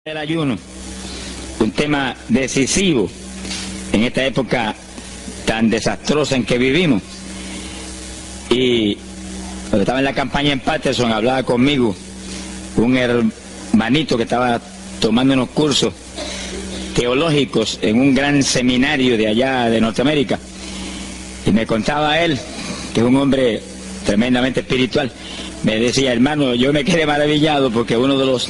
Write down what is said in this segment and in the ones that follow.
El ayuno, un tema decisivo en esta época tan desastrosa en que vivimos. Y cuando estaba en la campaña en Patterson, hablaba conmigo un hermanito que estaba tomando unos cursos teológicos en un gran seminario de allá de Norteamérica, y me contaba él, que es un hombre tremendamente espiritual, me decía: hermano, yo me quedé maravillado porque uno de los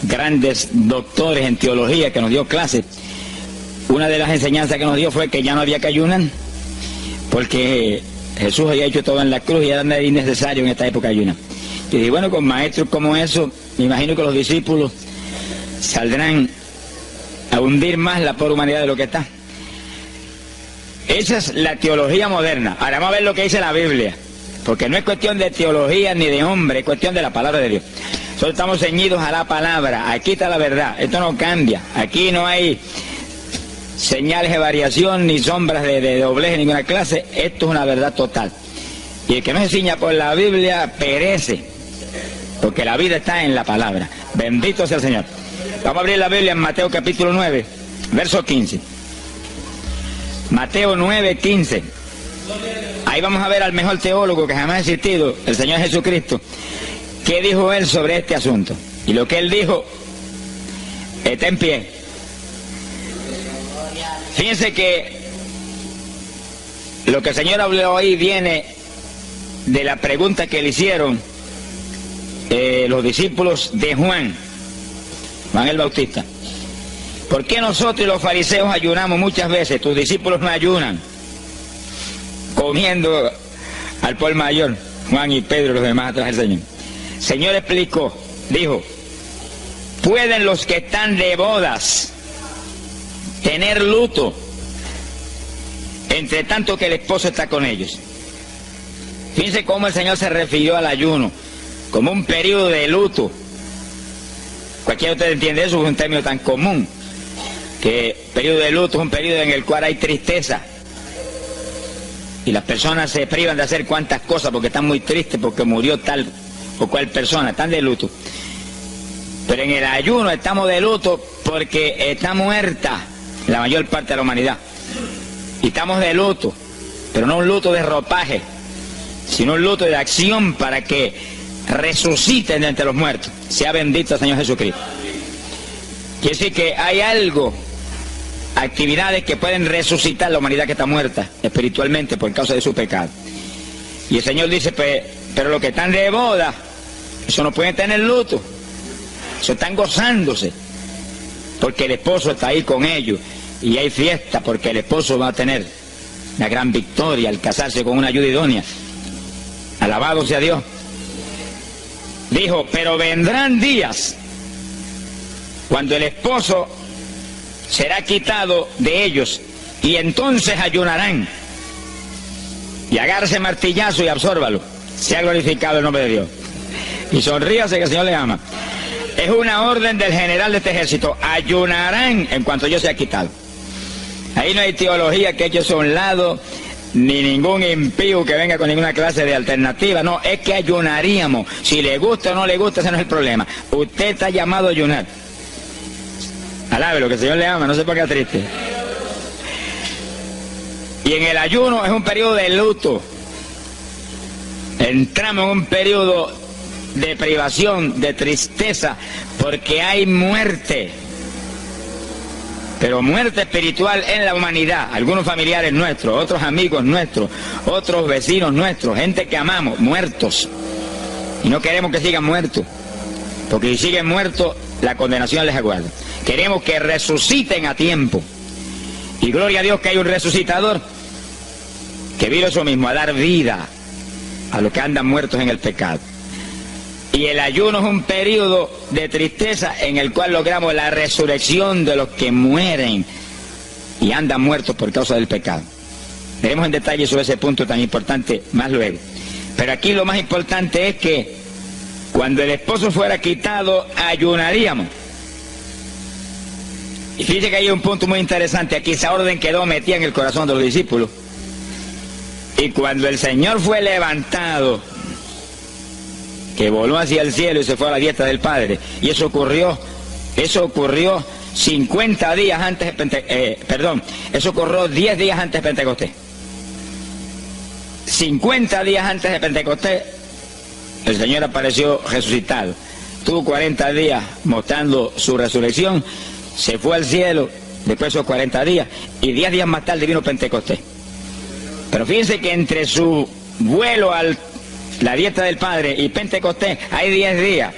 grandes doctores en teología que nos dio clases, una de las enseñanzas que nos dio fue que ya no había que ayunar, porque Jesús había hecho todo en la cruz y era innecesario en esta época ayunar. Y dije, bueno, con maestros como eso, me imagino que los discípulos saldrán a hundir más la pobre humanidad de lo que está. Esa es la teología moderna. Ahora vamos a ver lo que dice la Biblia, porque no es cuestión de teología ni de hombre, es cuestión de la palabra de Dios. Nosotros estamos ceñidos a la palabra, aquí está la verdad, esto no cambia, aquí no hay señales de variación ni sombras de doblez de ninguna clase, esto es una verdad total. Y el que no se ciña por la Biblia perece, porque la vida está en la palabra. Bendito sea el Señor. Vamos a abrir la Biblia en Mateo capítulo 9, verso 15. Mateo 9, 15. Ahí vamos a ver al mejor teólogo que jamás ha existido, el Señor Jesucristo. ¿Qué dijo él sobre este asunto? Y lo que él dijo está en pie. Fíjense que lo que el Señor habló ahí viene de la pregunta que le hicieron los discípulos de Juan el Bautista. ¿Por qué nosotros y los fariseos ayunamos muchas veces? Tus discípulos no ayunan, comiendo al por mayor, Juan y Pedro y los demás atrás del Señor. El Señor explicó, dijo: ¿pueden los que están de bodas tener luto entre tanto que el esposo está con ellos? Fíjense cómo el Señor se refirió al ayuno como un periodo de luto. Cualquiera de ustedes entiende eso, es un término tan común, que periodo de luto es un periodo en el cual hay tristeza y las personas se privan de hacer cuantas cosas porque están muy tristes porque murió tal o cual persona, están de luto. Pero en el ayuno estamos de luto porque está muerta la mayor parte de la humanidad, y estamos de luto, pero no un luto de ropaje, sino un luto de acción para que resuciten de entre los muertos. Sea bendito el Señor Jesucristo. Quiere decir que hay algo, actividades que pueden resucitar la humanidad que está muerta espiritualmente por causa de su pecado. Y el Señor dice, pero los que están de boda, eso no pueden tener luto, eso están gozándose, porque el esposo está ahí con ellos, y hay fiesta porque el esposo va a tener la gran victoria al casarse con una ayuda idónea. Alabado sea Dios. Dijo, pero vendrán días cuando el esposo será quitado de ellos, y entonces ayunarán. Y agárrese martillazo y absórbalo. Sea glorificado el nombre de Dios. Y sonríase que el Señor le ama. Es una orden del general de este ejército. Ayunarán en cuanto yo sea quitado. Ahí no hay teología que eche eso a un lado, ni ningún impío que venga con ninguna clase de alternativa. No, es que ayunaríamos. Si le gusta o no le gusta, ese no es el problema. Usted está llamado a ayunar. Alábelo, que el Señor le ama, no se ponga triste. Y en el ayuno es un periodo de luto. Entramos en un periodo de privación, de tristeza, porque hay muerte. Pero muerte espiritual en la humanidad. Algunos familiares nuestros, otros amigos nuestros, otros vecinos nuestros, gente que amamos, muertos. Y no queremos que sigan muertos, porque si siguen muertos, la condenación les aguarda. Queremos que resuciten a tiempo. Y gloria a Dios que hay un resucitador que vino eso mismo, a dar vida a los que andan muertos en el pecado. Y el ayuno es un periodo de tristeza en el cual logramos la resurrección de los que mueren y andan muertos por causa del pecado. Veremos en detalle sobre ese punto tan importante más luego. Pero aquí lo más importante es que cuando el esposo fuera quitado, ayunaríamos. Y fíjense que hay un punto muy interesante aquí. Esa orden quedó metida en el corazón de los discípulos. Y cuando el Señor fue levantado, que voló hacia el cielo y se fue a la diestra del Padre, y eso ocurrió Eso ocurrió 50 días antes de eso ocurrió 10 días antes de Pentecostés. 50 días antes de Pentecostés, el Señor apareció resucitado. Tuvo 40 días mostrando su resurrección, se fue al cielo después de esos 40 días, y 10 días más tarde vino Pentecostés. Pero fíjense que entre su vuelo a la dieta del Padre y Pentecostés hay 10 días.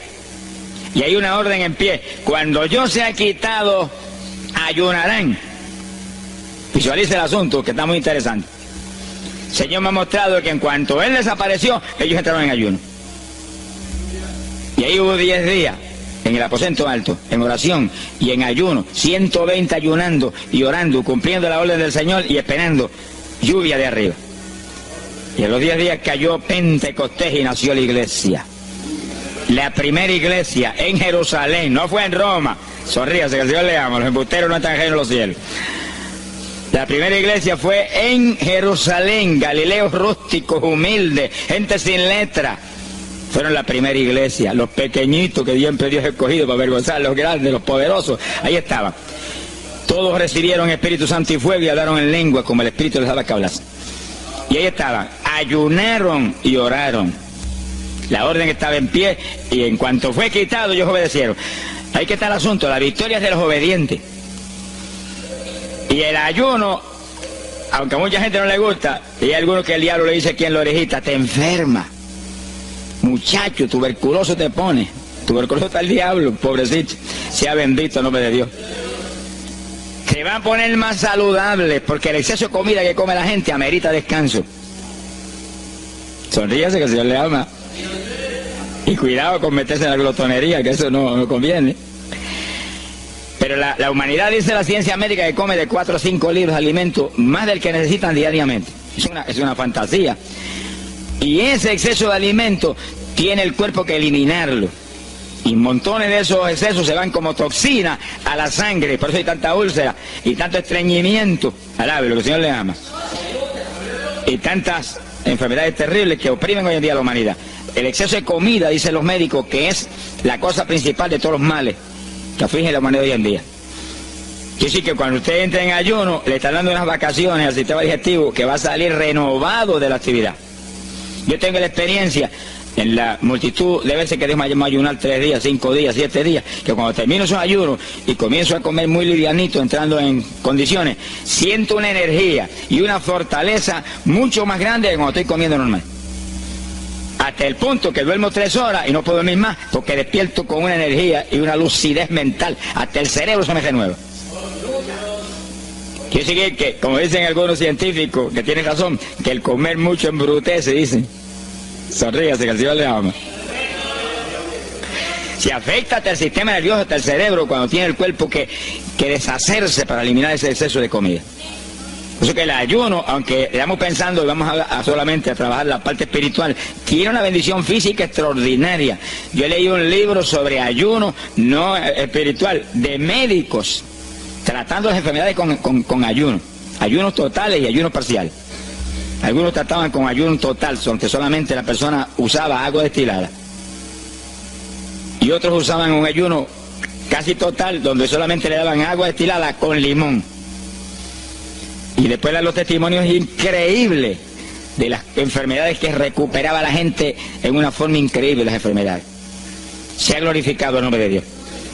Y hay una orden en pie: cuando yo sea quitado, ayunarán. Visualice el asunto, que está muy interesante. El Señor me ha mostrado que en cuanto Él desapareció, ellos entraron en ayuno. Y ahí hubo 10 días en el aposento alto, en oración y en ayuno, 120 ayunando y orando, cumpliendo la orden del Señor y esperando lluvia de arriba. Y en los 10 días cayó Pentecostés y nació la iglesia. La primera iglesia en Jerusalén, no fue en Roma. Sonríase, que el Señor le ama, los embusteros no están ajenos a los cielos. La primera iglesia fue en Jerusalén, Galileos rústicos, humildes, gente sin letra. Fueron la primera iglesia, los pequeñitos que siempre Dios ha escogido para avergonzar a los grandes, los poderosos, ahí estaban. Todos recibieron Espíritu Santo y fuego y hablaron en lengua como el Espíritu les daba que hablasen. Y ahí estaban, ayunaron y oraron. La orden estaba en pie y en cuanto fue quitado ellos obedecieron. Ahí que está el asunto, la victoria es de los obedientes. Y el ayuno, aunque a mucha gente no le gusta, y hay algunos que el diablo le dice aquí en la orejita: te enferma, muchacho, tuberculoso te pone. Tuberculoso está el diablo, pobrecito, sea bendito el nombre de Dios. Se va a poner más saludable, porque el exceso de comida que come la gente amerita descanso. Sonríase, que el Señor le ama. Y cuidado con meterse en la glotonería, que eso no conviene. Pero la humanidad, dice la ciencia médica, que come de 4 a 5 libras de alimento, más del que necesitan diariamente. Es una fantasía. Y ese exceso de alimento tiene el cuerpo que eliminarlo. Y montones de esos excesos se van como toxina a la sangre. Por eso hay tanta úlcera y tanto estreñimiento. Alabe, lo que el Señor le ama. Y tantas enfermedades terribles que oprimen hoy en día a la humanidad. El exceso de comida, dicen los médicos, que es la cosa principal de todos los males que afligen a la humanidad hoy en día. Quiere decir que cuando usted entra en ayuno, le está dando unas vacaciones al sistema digestivo que va a salir renovado de la actividad. Yo tengo la experiencia en la multitud de veces que Dios me ha llamado a ayunar 3 días, 5 días, 7 días, que cuando termino esos ayunos y comienzo a comer muy livianito, entrando en condiciones, siento una energía y una fortaleza mucho más grande que cuando estoy comiendo normal. Hasta el punto que duermo 3 horas y no puedo dormir más, porque despierto con una energía y una lucidez mental. Hasta el cerebro se me renueva. Quiere decir que, como dicen algunos científicos, que tienen razón, que el comer mucho embrutece, dicen. Sonríase, que el Señor le ama. Si afecta hasta el sistema nervioso, hasta el cerebro, cuando tiene el cuerpo que deshacerse para eliminar ese exceso de comida. Por eso que el ayuno, aunque estamos pensando y vamos solamente a trabajar la parte espiritual, tiene una bendición física extraordinaria. Yo leí un libro sobre ayuno no espiritual, de médicos, tratando las enfermedades con ayuno. Ayunos totales y ayunos parciales. Algunos trataban con ayuno total, donde solamente la persona usaba agua destilada. Y otros usaban un ayuno casi total, donde solamente le daban agua destilada con limón. Y después dan los testimonios increíbles de las enfermedades que recuperaba la gente en una forma increíble, las enfermedades. Se ha glorificado el nombre de Dios.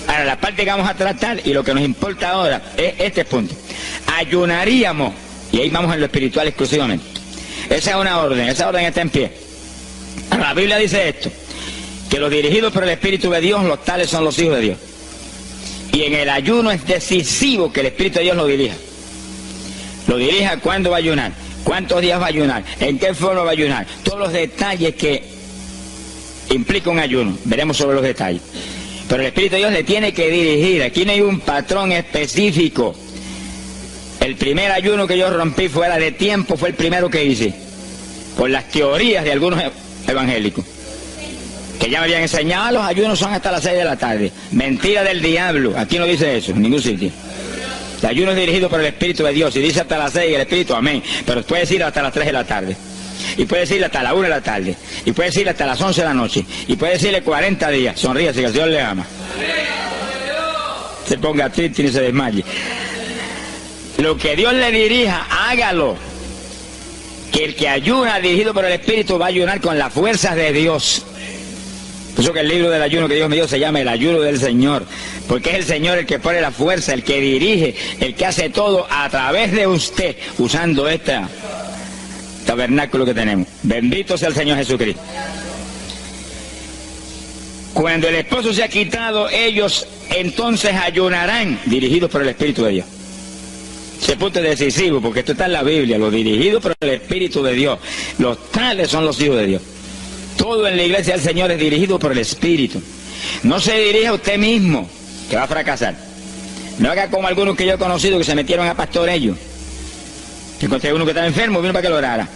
Ahora, la parte que vamos a tratar y lo que nos importa ahora es este punto. Ayunaríamos, y ahí vamos en lo espiritual exclusivamente. Esa es una orden, esa orden está en pie. Ahora, la Biblia dice esto, que los dirigidos por el Espíritu de Dios, los tales son los hijos de Dios. Y en el ayuno es decisivo que el Espíritu de Dios lo dirija. Lo dirija cuándo va a ayunar, cuántos días va a ayunar, en qué forma va a ayunar, todos los detalles que implica un ayuno, veremos sobre los detalles. Pero el Espíritu de Dios le tiene que dirigir, aquí no hay un patrón específico. El primer ayuno que yo rompí fuera de tiempo fue el primero que hice, por las teorías de algunos evangélicos, que ya me habían enseñado: los ayunos son hasta las 6 de la tarde. Mentira del diablo, aquí no dice eso, en ningún sitio. El ayuno es dirigido por el Espíritu de Dios, y dice hasta las 6 el Espíritu, amén, pero puede decir hasta las 3 de la tarde, y puede decirle hasta la 1 de la tarde, y puede decirle hasta las 11 de la noche, y puede decirle 40 días, sonríase que el Señor le ama. se ponga triste ni se desmaye. Lo que Dios le dirija, hágalo. Que el que ayuna dirigido por el Espíritu va a ayunar con las fuerzas de Dios. Por eso que el libro del ayuno que Dios me dio se llama el ayuno del Señor, porque es el Señor el que pone la fuerza, el que dirige, el que hace todo a través de usted, usando este tabernáculo que tenemos. Bendito sea el Señor Jesucristo. Cuando el esposo se ha quitado, ellos entonces ayunarán, dirigidos por el Espíritu de Dios. Ese punto es decisivo, porque esto está en la Biblia, los dirigidos por el Espíritu de Dios. Los tales son los hijos de Dios. Todo en la iglesia del Señor es dirigido por el Espíritu. No se dirija a usted mismo, que va a fracasar. No haga como algunos que yo he conocido que se metieron a pastor ellos. Encontré uno que estaba enfermo, vino para que lo orara.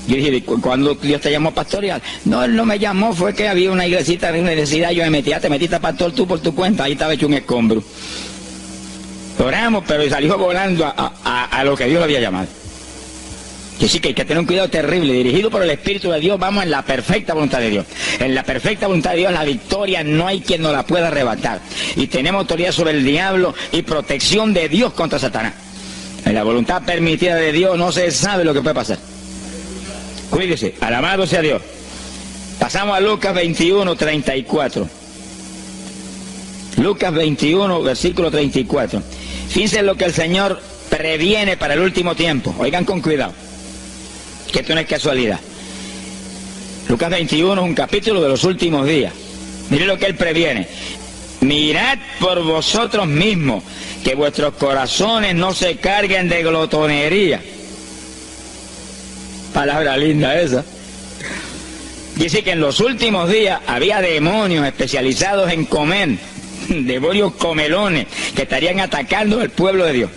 Yo dije, ¿cuándo Dios te llamó a pastorear? No, él no me llamó, fue que había una iglesita de universidad, yo me metí, te metiste a pastor tú por tu cuenta, ahí estaba hecho un escombro. Oramos, pero salió volando a lo que Dios lo había llamado. Que sí, que hay que tener un cuidado terrible, dirigido por el Espíritu de Dios, vamos en la perfecta voluntad de Dios. En la perfecta voluntad de Dios, la victoria no hay quien nos la pueda arrebatar. Y tenemos autoridad sobre el diablo y protección de Dios contra Satanás. En la voluntad permitida de Dios no se sabe lo que puede pasar. Cuídese, alabado sea Dios. Pasamos a Lucas 21, 34. Lucas 21, versículo 34. Fíjense lo que el Señor previene para el último tiempo. Oigan con cuidado, que esto no es casualidad. Lucas 21 es un capítulo de los últimos días. Miren lo que Él previene. Mirad por vosotros mismos, que vuestros corazones no se carguen de glotonería. Palabra linda esa. Dice que en los últimos días había demonios especializados en comer, demonios comelones, que estarían atacando al pueblo de Dios.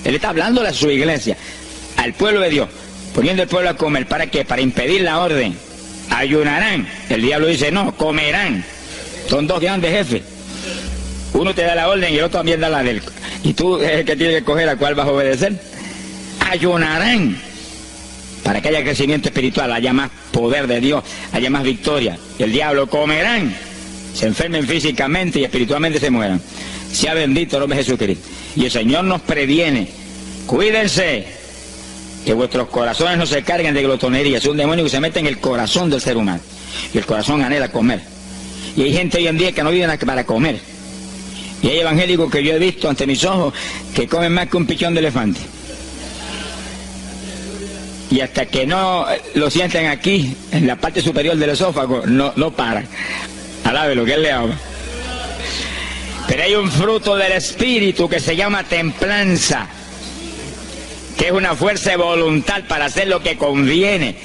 Él está hablando a su iglesia, al pueblo de Dios, poniendo al pueblo a comer. ¿Para qué? Para impedir la orden. Ayunarán. El diablo dice, no, comerán. Son dos grandes jefes. Uno te da la orden y el otro también da la del. Y tú es el que tiene que escoger a cuál vas a obedecer. Ayunarán. Para que haya crecimiento espiritual, haya más poder de Dios, haya más victoria. El diablo comerán, se enfermen físicamente y espiritualmente se mueran. Sea bendito el nombre de Jesucristo. Y el Señor nos previene, cuídense, que vuestros corazones no se carguen de glotonería. Es un demonio que se mete en el corazón del ser humano. Y el corazón anhela comer. Y hay gente hoy en día que no vive para comer. Y hay evangélicos que yo he visto ante mis ojos que comen más que un pichón de elefante. Y hasta que no lo sienten aquí, en la parte superior del esófago, no paran. Alabe lo que Él le ama. Pero hay un fruto del Espíritu que se llama templanza, que es una fuerza de voluntad para hacer lo que conviene.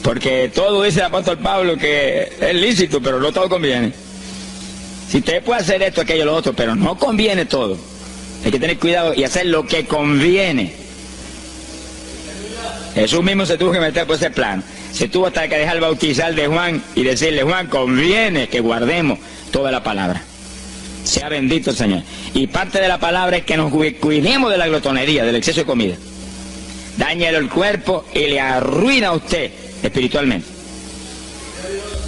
Porque todo dice el apóstol Pablo que es lícito, pero no todo conviene. Si usted puede hacer esto, aquello, lo otro, pero no conviene todo. Hay que tener cuidado y hacer lo que conviene. Jesús mismo se tuvo que meter por ese plano. Se tuvo hasta que dejar bautizar de Juan y decirle, Juan, conviene que guardemos toda la palabra. Sea bendito el Señor. Y parte de la palabra es que nos cuidemos de la glotonería, del exceso de comida. Dáñelo el cuerpo y le arruina a usted espiritualmente.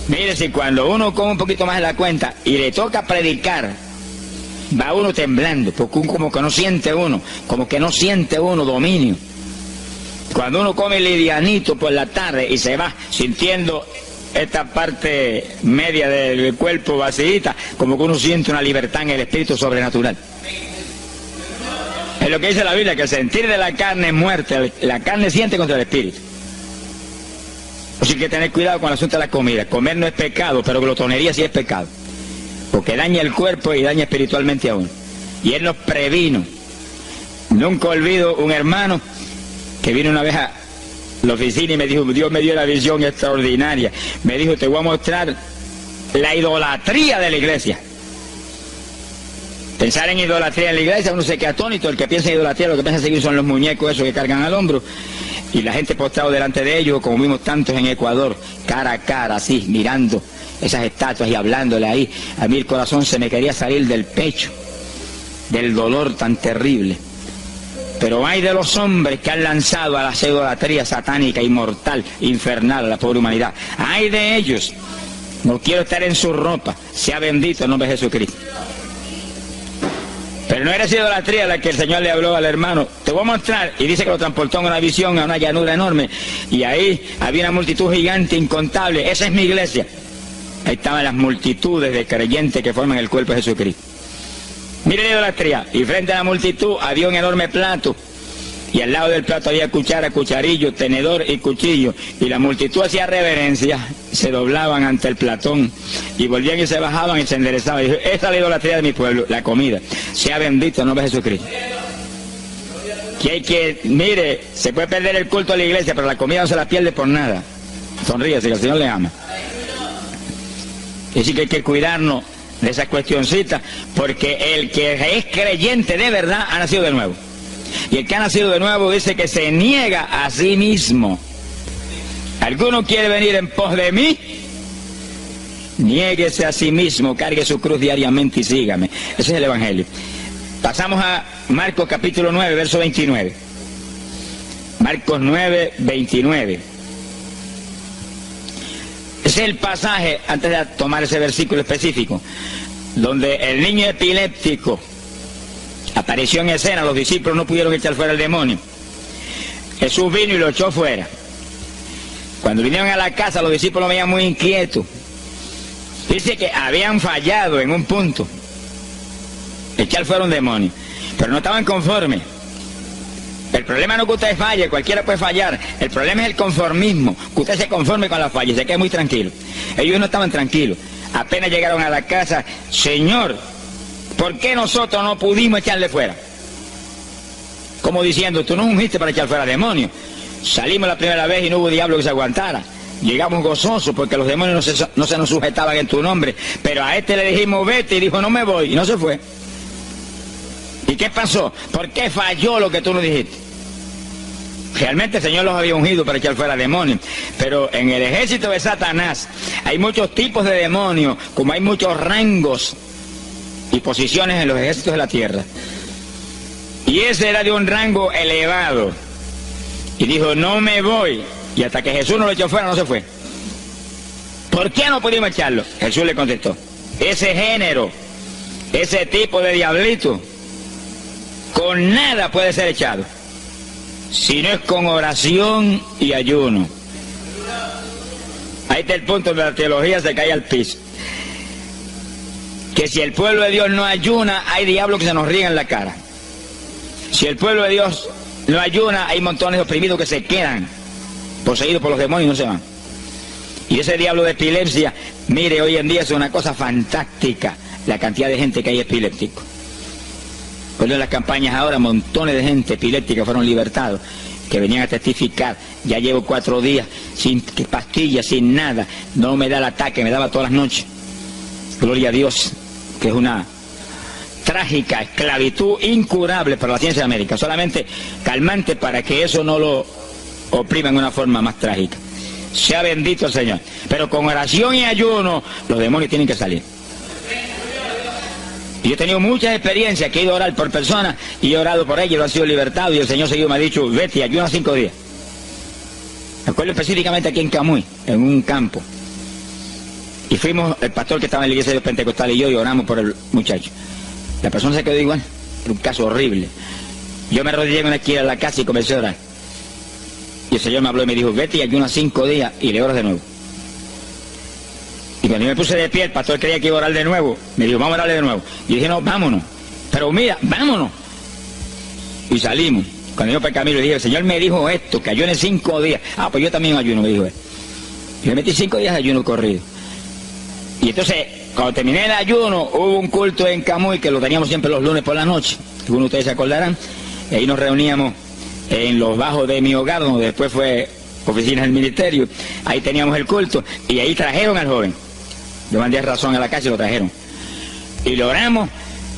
Mire, si cuando uno come un poquito más de la cuenta y le toca predicar, va uno temblando, porque como que no siente uno dominio. Cuando uno come livianito por la tarde y se va sintiendo esta parte media del cuerpo vacíita, como que uno siente una libertad en el espíritu sobrenatural. Es lo que dice la Biblia, que el sentir de la carne es muerte, la carne siente contra el espíritu. Así que hay que tener cuidado con el asunto de la comida. Comer no es pecado, pero glotonería sí es pecado, porque daña el cuerpo y daña espiritualmente a uno. Y Él nos previno. Nunca olvido un hermano que vino una vez a la oficina y me dijo, Dios me dio la visión extraordinaria. Me dijo, te voy a mostrar la idolatría de la iglesia. Pensar en idolatría en la iglesia, uno se queda atónito. El que piensa en idolatría, lo que piensa seguir son los muñecos esos que cargan al hombro. Y la gente postrado delante de ellos, como vimos tantos en Ecuador, cara a cara, así, mirando esas estatuas y hablándole ahí. A mí el corazón se me quería salir del pecho, del dolor tan terrible. Pero hay de los hombres que han lanzado a la idolatría satánica, inmortal, infernal a la pobre humanidad. Hay de ellos. No quiero estar en su ropa. Sea bendito el nombre de Jesucristo. Pero no era esa idolatría la que el Señor le habló al hermano. Te voy a mostrar, y dice que lo transportó en una visión a una llanura enorme, y ahí había una multitud gigante, incontable. Esa es mi iglesia. Ahí estaban las multitudes de creyentes que forman el cuerpo de Jesucristo. Mire la idolatría, y frente a la multitud había un enorme plato, y al lado del plato había cuchara, cucharillo, tenedor y cuchillo, y la multitud hacía reverencia, se doblaban ante el platón, y volvían y se bajaban y se enderezaban. Y dijo, esta es la idolatría de mi pueblo, la comida. Sea bendito el nombre de Jesucristo. Mire, se puede perder el culto a la iglesia, pero la comida no se la pierde por nada. Sonríase, que el Señor le ama. Es decir, que hay que cuidarnos de esas cuestioncitas, porque el que es creyente de verdad ha nacido de nuevo. Y el que ha nacido de nuevo dice que se niega a sí mismo. ¿Alguno quiere venir en pos de mí? Niéguese a sí mismo, cargue su cruz diariamente y sígame. Ese es el Evangelio. Pasamos a Marcos capítulo 9, verso 29. Marcos 9, 29. Ese es el pasaje, antes de tomar ese versículo específico, donde el niño epiléptico apareció en escena. Los discípulos no pudieron echar fuera el demonio. Jesús vino y lo echó fuera. Cuando vinieron a la casa, los discípulos lo veían muy inquietos. Dice que habían fallado en un punto, echar fuera un demonio, pero no estaban conformes. El problema no es que usted falle, cualquiera puede fallar. El problema es el conformismo, que usted se conforme con la falla y se quede muy tranquilo. Ellos no estaban tranquilos. Apenas llegaron a la casa, Señor, ¿por qué nosotros no pudimos echarle fuera? Como diciendo, tú nos ungiste para echar fuera demonios. Salimos la primera vez y no hubo diablo que se aguantara. Llegamos gozosos porque los demonios no se nos sujetaban en tu nombre. Pero a este le dijimos, vete, y dijo, no me voy, y no se fue. ¿Y qué pasó? ¿Por qué falló lo que tú nos dijiste? Realmente el Señor los había ungido para echar fuera demonios. Pero en el ejército de Satanás hay muchos tipos de demonios, como hay muchos rangos y posiciones en los ejércitos de la tierra. Y ese era de un rango elevado. Y dijo, no me voy. Y hasta que Jesús no lo echó fuera, no se fue. ¿Por qué no pudimos echarlo? Jesús le contestó, ese género, ese tipo de diablito, con nada puede ser echado, si no es con oración y ayuno. Ahí está el punto donde la teología se cae al piso. Que si el pueblo de Dios no ayuna, hay diablos que se nos ríen en la cara. Si el pueblo de Dios no ayuna, hay montones de oprimidos que se quedan poseídos por los demonios y no se van. Y ese diablo de epilepsia, mire, hoy en día es una cosa fantástica la cantidad de gente que hay epiléptico. Pues en las campañas ahora, montones de gente epiléptica fueron libertados, que venían a testificar. Ya llevo 4 días sin pastillas, sin nada, no me da el ataque, me daba todas las noches. Gloria a Dios, que es una trágica esclavitud incurable para la ciencia de América, solamente calmante para que eso no lo oprima en una forma más trágica. Sea bendito el Señor. Pero con oración y ayuno, los demonios tienen que salir. Y yo he tenido muchas experiencias que he ido a orar por personas y he orado por ellos y lo han sido libertados, y el Señor seguido me ha dicho, vete, ayuna 5 días. Me acuerdo específicamente aquí en Camuy, en un campo. Y fuimos, el pastor que estaba en la iglesia de Pentecostal y yo, y oramos por el muchacho. La persona se quedó igual, era un caso horrible. Yo me arrodillé en una esquina de la casa y comencé a orar. Y el Señor me habló y me dijo, vete y ayuna 5 días y le oras de nuevo. Y cuando yo me puse de pie, el pastor creía que iba a orar de nuevo. Me dijo, vamos a orarle de nuevo. Y yo dije, no, vámonos. Pero mira, vámonos. Y salimos. Cuando yo por el camino le dije, el Señor me dijo esto, que ayune 5 días. Ah, pues yo también ayuno, me dijo él. Y me metí 5 días de ayuno corrido. Y entonces, cuando terminé el ayuno, hubo un culto en Camuy, que lo teníamos siempre los lunes por la noche. Algunos de ustedes se acordarán. Y ahí nos reuníamos en los bajos de mi hogar, donde después fue oficina del ministerio. Ahí teníamos el culto, y ahí trajeron al joven. Yo mandé razón a la casa y lo trajeron. Y lo oramos,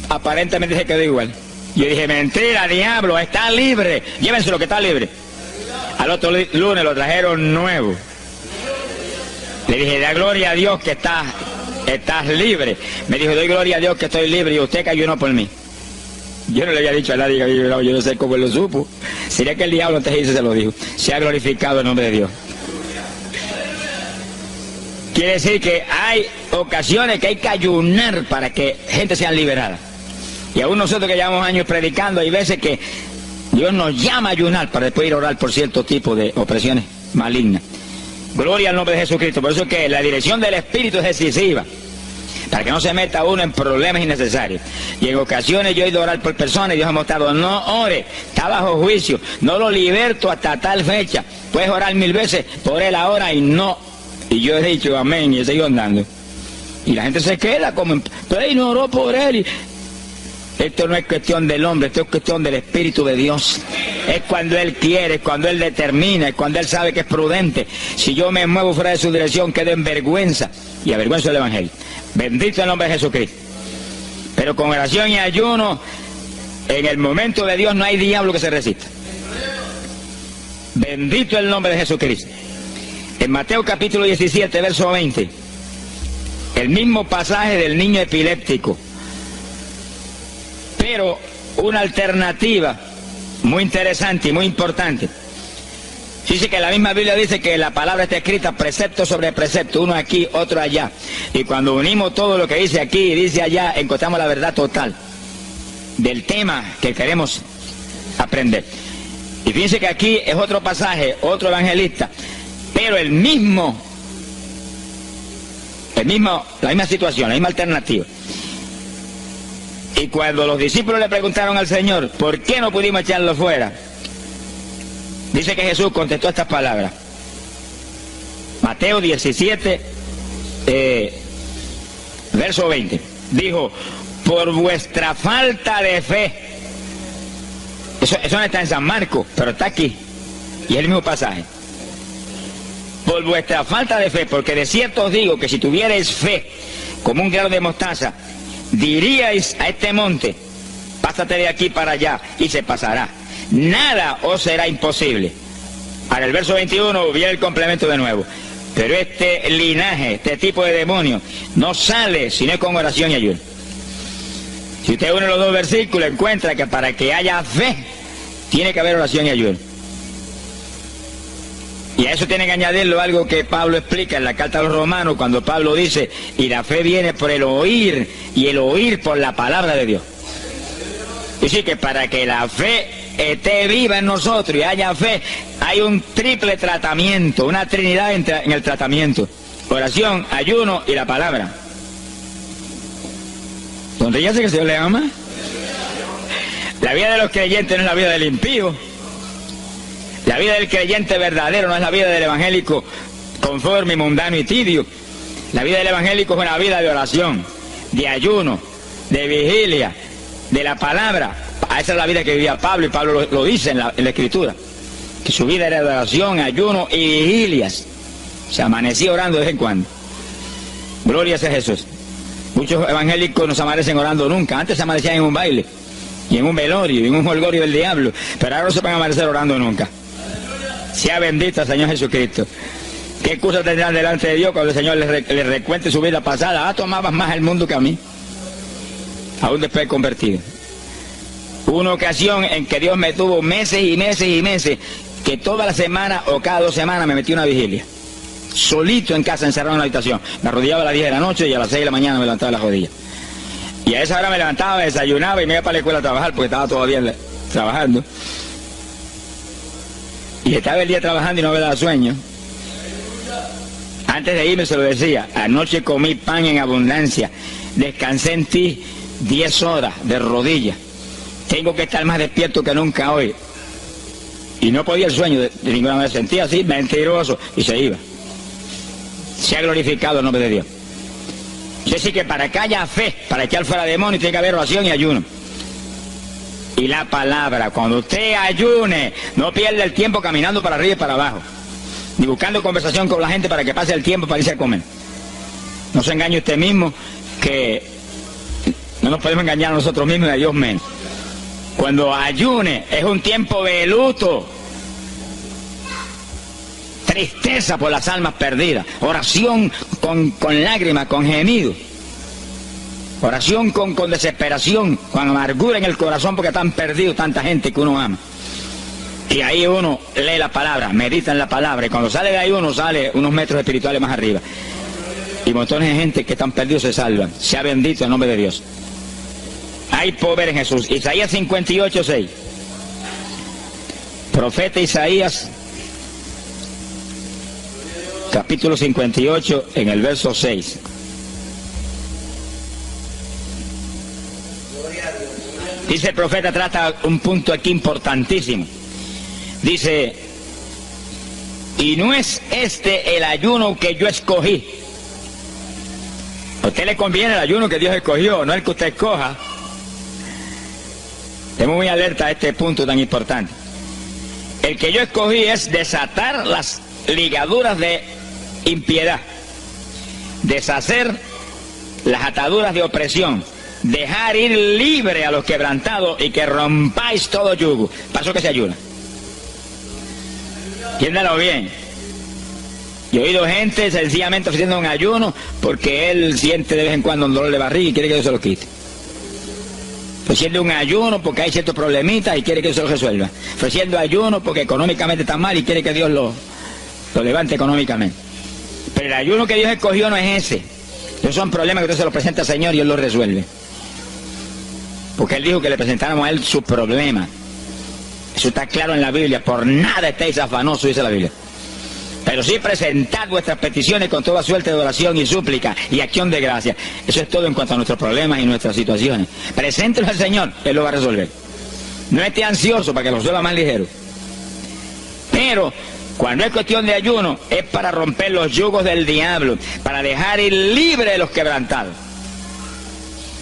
aparentemente se quedó igual. Yo dije, mentira, diablo, está libre. Llévense lo que está libre. Al otro lunes lo trajeron nuevo. Le dije, da gloria a Dios que estás libre. Me dijo, doy gloria a Dios que estoy libre, y usted que ayunó por mí. Yo no le había dicho a nadie que había ayunado, yo no sé cómo él lo supo. Sería que el diablo antes de irse se lo dijo. Se ha glorificado el nombre de Dios. Quiere decir que hay ocasiones que hay que ayunar para que gente sea liberada. Y aún nosotros que llevamos años predicando, hay veces que Dios nos llama a ayunar para después ir a orar por cierto tipo de opresiones malignas. Gloria al nombre de Jesucristo. Por eso es que la dirección del Espíritu es decisiva, para que no se meta uno en problemas innecesarios. Y en ocasiones yo he ido a orar por personas y Dios ha mostrado, no ore, está bajo juicio, no lo liberto hasta tal fecha. Puedes orar 1000 veces por él ahora y no. Y yo he dicho amén y he seguido andando. Y la gente se queda como, pero él no oró por él. Esto no es cuestión del hombre, esto es cuestión del Espíritu de Dios. Es cuando Él quiere, es cuando Él determina, es cuando Él sabe que es prudente. Si yo me muevo fuera de su dirección, quedo en vergüenza y avergüenzo el Evangelio. Bendito el nombre de Jesucristo. Pero con oración y ayuno, en el momento de Dios no hay diablo que se resista. Bendito el nombre de Jesucristo. En Mateo capítulo 17, verso 20, el mismo pasaje del niño epiléptico, pero una alternativa muy interesante y muy importante. Dice que la misma Biblia dice que la palabra está escrita precepto sobre precepto, uno aquí, otro allá. Y cuando unimos todo lo que dice aquí y dice allá, encontramos la verdad total del tema que queremos aprender. Y fíjense que aquí es otro pasaje, otro evangelista, pero la misma situación, la misma alternativa. Y cuando los discípulos le preguntaron al Señor, ¿por qué no pudimos echarlo fuera? Dice que Jesús contestó estas palabras. Mateo 17, verso 20. Dijo, por vuestra falta de fe. Eso no está en San Marcos, pero está aquí. Y es el mismo pasaje. Por vuestra falta de fe, porque de cierto os digo que si tuvierais fe como un grano de mostaza, diríais a este monte, pásate de aquí para allá, y se pasará. Nada os será imposible. Ahora el verso 21 viene el complemento de nuevo. Pero este linaje, este tipo de demonio, no sale sino con oración y ayuno. Si usted une los dos versículos, encuentra que para que haya fe, tiene que haber oración y ayuno. Y a eso tiene que añadirlo algo que Pablo explica en la carta a los Romanos, cuando Pablo dice, y la fe viene por el oír, y el oír por la palabra de Dios. Dice que para que la fe esté viva en nosotros y haya fe, hay un triple tratamiento, una trinidad en el tratamiento: oración, ayuno y la palabra. ¿Dónde ya sé que el Señor le ama? La vida de los creyentes no es la vida del impío. La vida del creyente verdadero no es la vida del evangélico conforme, mundano y tibio. La vida del evangélico es una vida de oración, de ayuno, de vigilia, de la palabra. Esa es la vida que vivía Pablo, y Pablo lo dice en la Escritura, que su vida era de oración, ayuno y vigilias. Se amanecía orando de vez en cuando. Gloria sea Jesús. Muchos evangélicos no se amanecen orando nunca. Antes se amanecían en un baile, y en un velorio, y en un jolgorio del diablo, pero ahora no se van a amanecer orando nunca. Sea bendito el Señor Jesucristo. ¿Qué excusa tendrán delante de Dios cuando el Señor les recuente su vida pasada? Tomabas más el mundo que a mí, aún después de convertido. Hubo una ocasión en que Dios me tuvo meses y meses y meses, que toda la semana o cada 2 semanas me metí una vigilia, solito en casa, encerrado en la habitación. Me arrodillaba a las 10 de la noche y a las 6 de la mañana me levantaba las rodillas. Y a esa hora me levantaba, desayunaba y me iba para la escuela a trabajar, porque estaba todavía trabajando. Y estaba el día trabajando y no me daba sueño. Antes de irme se lo decía: anoche comí pan en abundancia, descansé en ti 10 horas de rodillas, tengo que estar más despierto que nunca hoy. Y no podía el sueño de ninguna manera, sentía así, mentiroso, y se iba. Se ha glorificado el nombre de Dios. Es decir, que para que haya fe, para echar fuera demonios, tiene que haber oración y ayuno. Y la palabra, cuando usted ayune, no pierda el tiempo caminando para arriba y para abajo, ni buscando conversación con la gente para que pase el tiempo para irse a comer. No se engañe usted mismo, que no nos podemos engañar a nosotros mismos y a Dios menos. Cuando ayune es un tiempo de luto, tristeza por las almas perdidas, oración con lágrimas, con gemidos, oración con desesperación, con amargura en el corazón porque están perdidos tanta gente que uno ama. Y ahí uno lee la palabra, medita en la palabra, y cuando sale de ahí uno sale unos metros espirituales más arriba. Y montones de gente que están perdidos se salvan. Sea bendito el nombre de Dios. hay poder en Jesús. Isaías 58:6. Profeta Isaías, capítulo 58, en el verso 6. Dice el profeta, trata un punto aquí importantísimo. Dice, y no es este el ayuno que yo escogí. A usted le conviene el ayuno que Dios escogió, no el que usted escoja. Estemos muy alerta a este punto tan importante. El que yo escogí es desatar las ligaduras de impiedad, deshacer las ataduras de opresión, dejar ir libre a los quebrantados y que rompáis todo yugo. Paso que se ayuna. Entiéndalo bien. Yo he oído gente sencillamente ofreciendo un ayuno porque él siente de vez en cuando un dolor de barriga y quiere que Dios se lo quite. Ofreciendo un ayuno porque hay ciertos problemitas y quiere que Dios se lo resuelva. Ofreciendo ayuno porque económicamente está mal y quiere que Dios lo levante económicamente. Pero el ayuno que Dios escogió no es ese. Esos son problemas que usted se los presenta al Señor y Él los resuelve. Porque Él dijo que le presentáramos a Él sus problemas. Eso está claro en la Biblia. Por nada estéis afanosos, dice la Biblia. Pero sí presentad vuestras peticiones con toda suerte de oración y súplica y acción de gracia. Eso es todo en cuanto a nuestros problemas y nuestras situaciones. Preséntelos al Señor, Él lo va a resolver. No esté ansioso para que lo resuelva más ligero. Pero cuando es cuestión de ayuno, es para romper los yugos del diablo, para dejar ir libre de los quebrantados.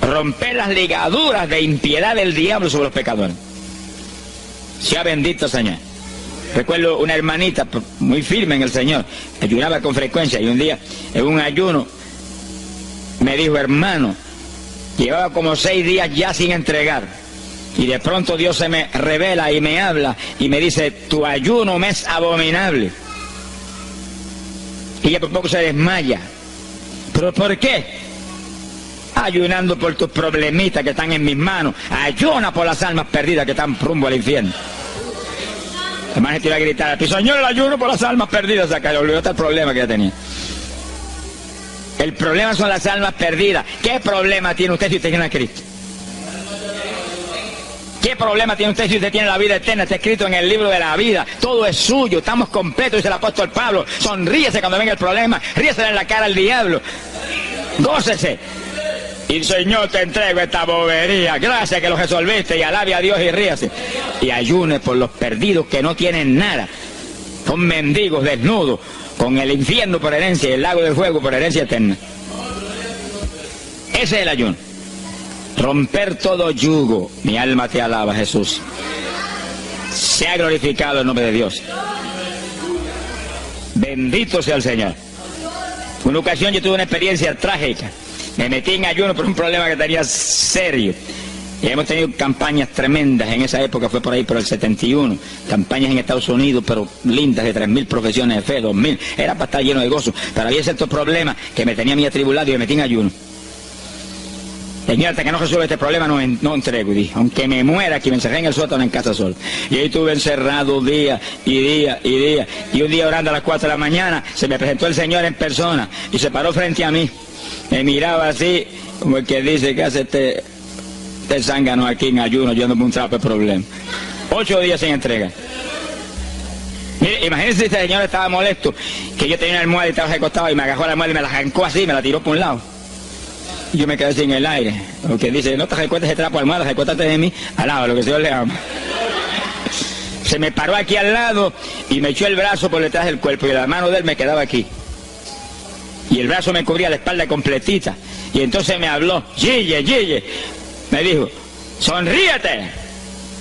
Romper las ligaduras de impiedad del diablo sobre los pecadores. Sea bendito, Señor. Recuerdo una hermanita muy firme en el Señor, ayunaba con frecuencia y un día en un ayuno me dijo, hermano, llevaba como 6 días ya sin entregar y de pronto Dios se me revela y me habla y me dice, tu ayuno me es abominable. Y ella por poco se desmaya. ¿Pero por qué? Ayunando por tus problemitas que están en mis manos. Ayuna por las almas perdidas que están rumbo al infierno. Además te iba a gritar, Señor, el ayuno por las almas perdidas, acá le olvidó hasta el problema que ya tenía. El problema son las almas perdidas. ¿Qué problema tiene usted si usted tiene a Cristo? ¿Qué problema tiene usted si usted tiene la vida eterna? Está escrito en el libro de la vida. Todo es suyo, estamos completos, dice el apóstol Pablo. Sonríese cuando venga el problema, ríese en la cara al diablo. Gócese. Y Señor, te entrego esta bobería. Gracias que lo resolviste y alabe a Dios y ríase. Y ayune por los perdidos que no tienen nada. Son mendigos desnudos, con el infierno por herencia y el lago del fuego por herencia eterna. Ese es el ayuno. Romper todo yugo. Mi alma te alaba, Jesús. Sea glorificado el nombre de Dios. Bendito sea el Señor. Una ocasión yo tuve una experiencia trágica. Me metí en ayuno por un problema que tenía serio. Y hemos tenido campañas tremendas en esa época, fue por ahí por el 71. Campañas en Estados Unidos, pero lindas, de 3.000 profesiones de fe, 2.000. Era para estar lleno de gozo. Pero había ciertos problemas que me tenía a mí atribulado y me metí en ayuno. Señor, hasta que no resuelva este problema no entrego. Y dije, aunque me muera, que me encerré en el sótano en casa solo. Y ahí estuve encerrado día y día y día. Y un día orando a las 4 de la mañana, se me presentó el Señor en persona y se paró frente a mí. Me miraba así, como el que dice que hace este zángano aquí en ayuno, yo ando por un trapo de problema. 8 días sin entrega. Mire, imagínense si este señor estaba molesto, que yo tenía una almohada y estaba recostado y me agarró la almohada y me la arrancó así, me la tiró por un lado. Y yo me quedé sin el aire. Porque dice, no te recuestes ese trapo de almohada, recuéstate de mí, alaba lo que el Señor le ama. Se me paró aquí al lado y me echó el brazo por detrás del cuerpo y la mano de él me quedaba aquí. Y el brazo me cubría la espalda completita. Y entonces me habló, Gille, Gille. Me dijo, sonríete.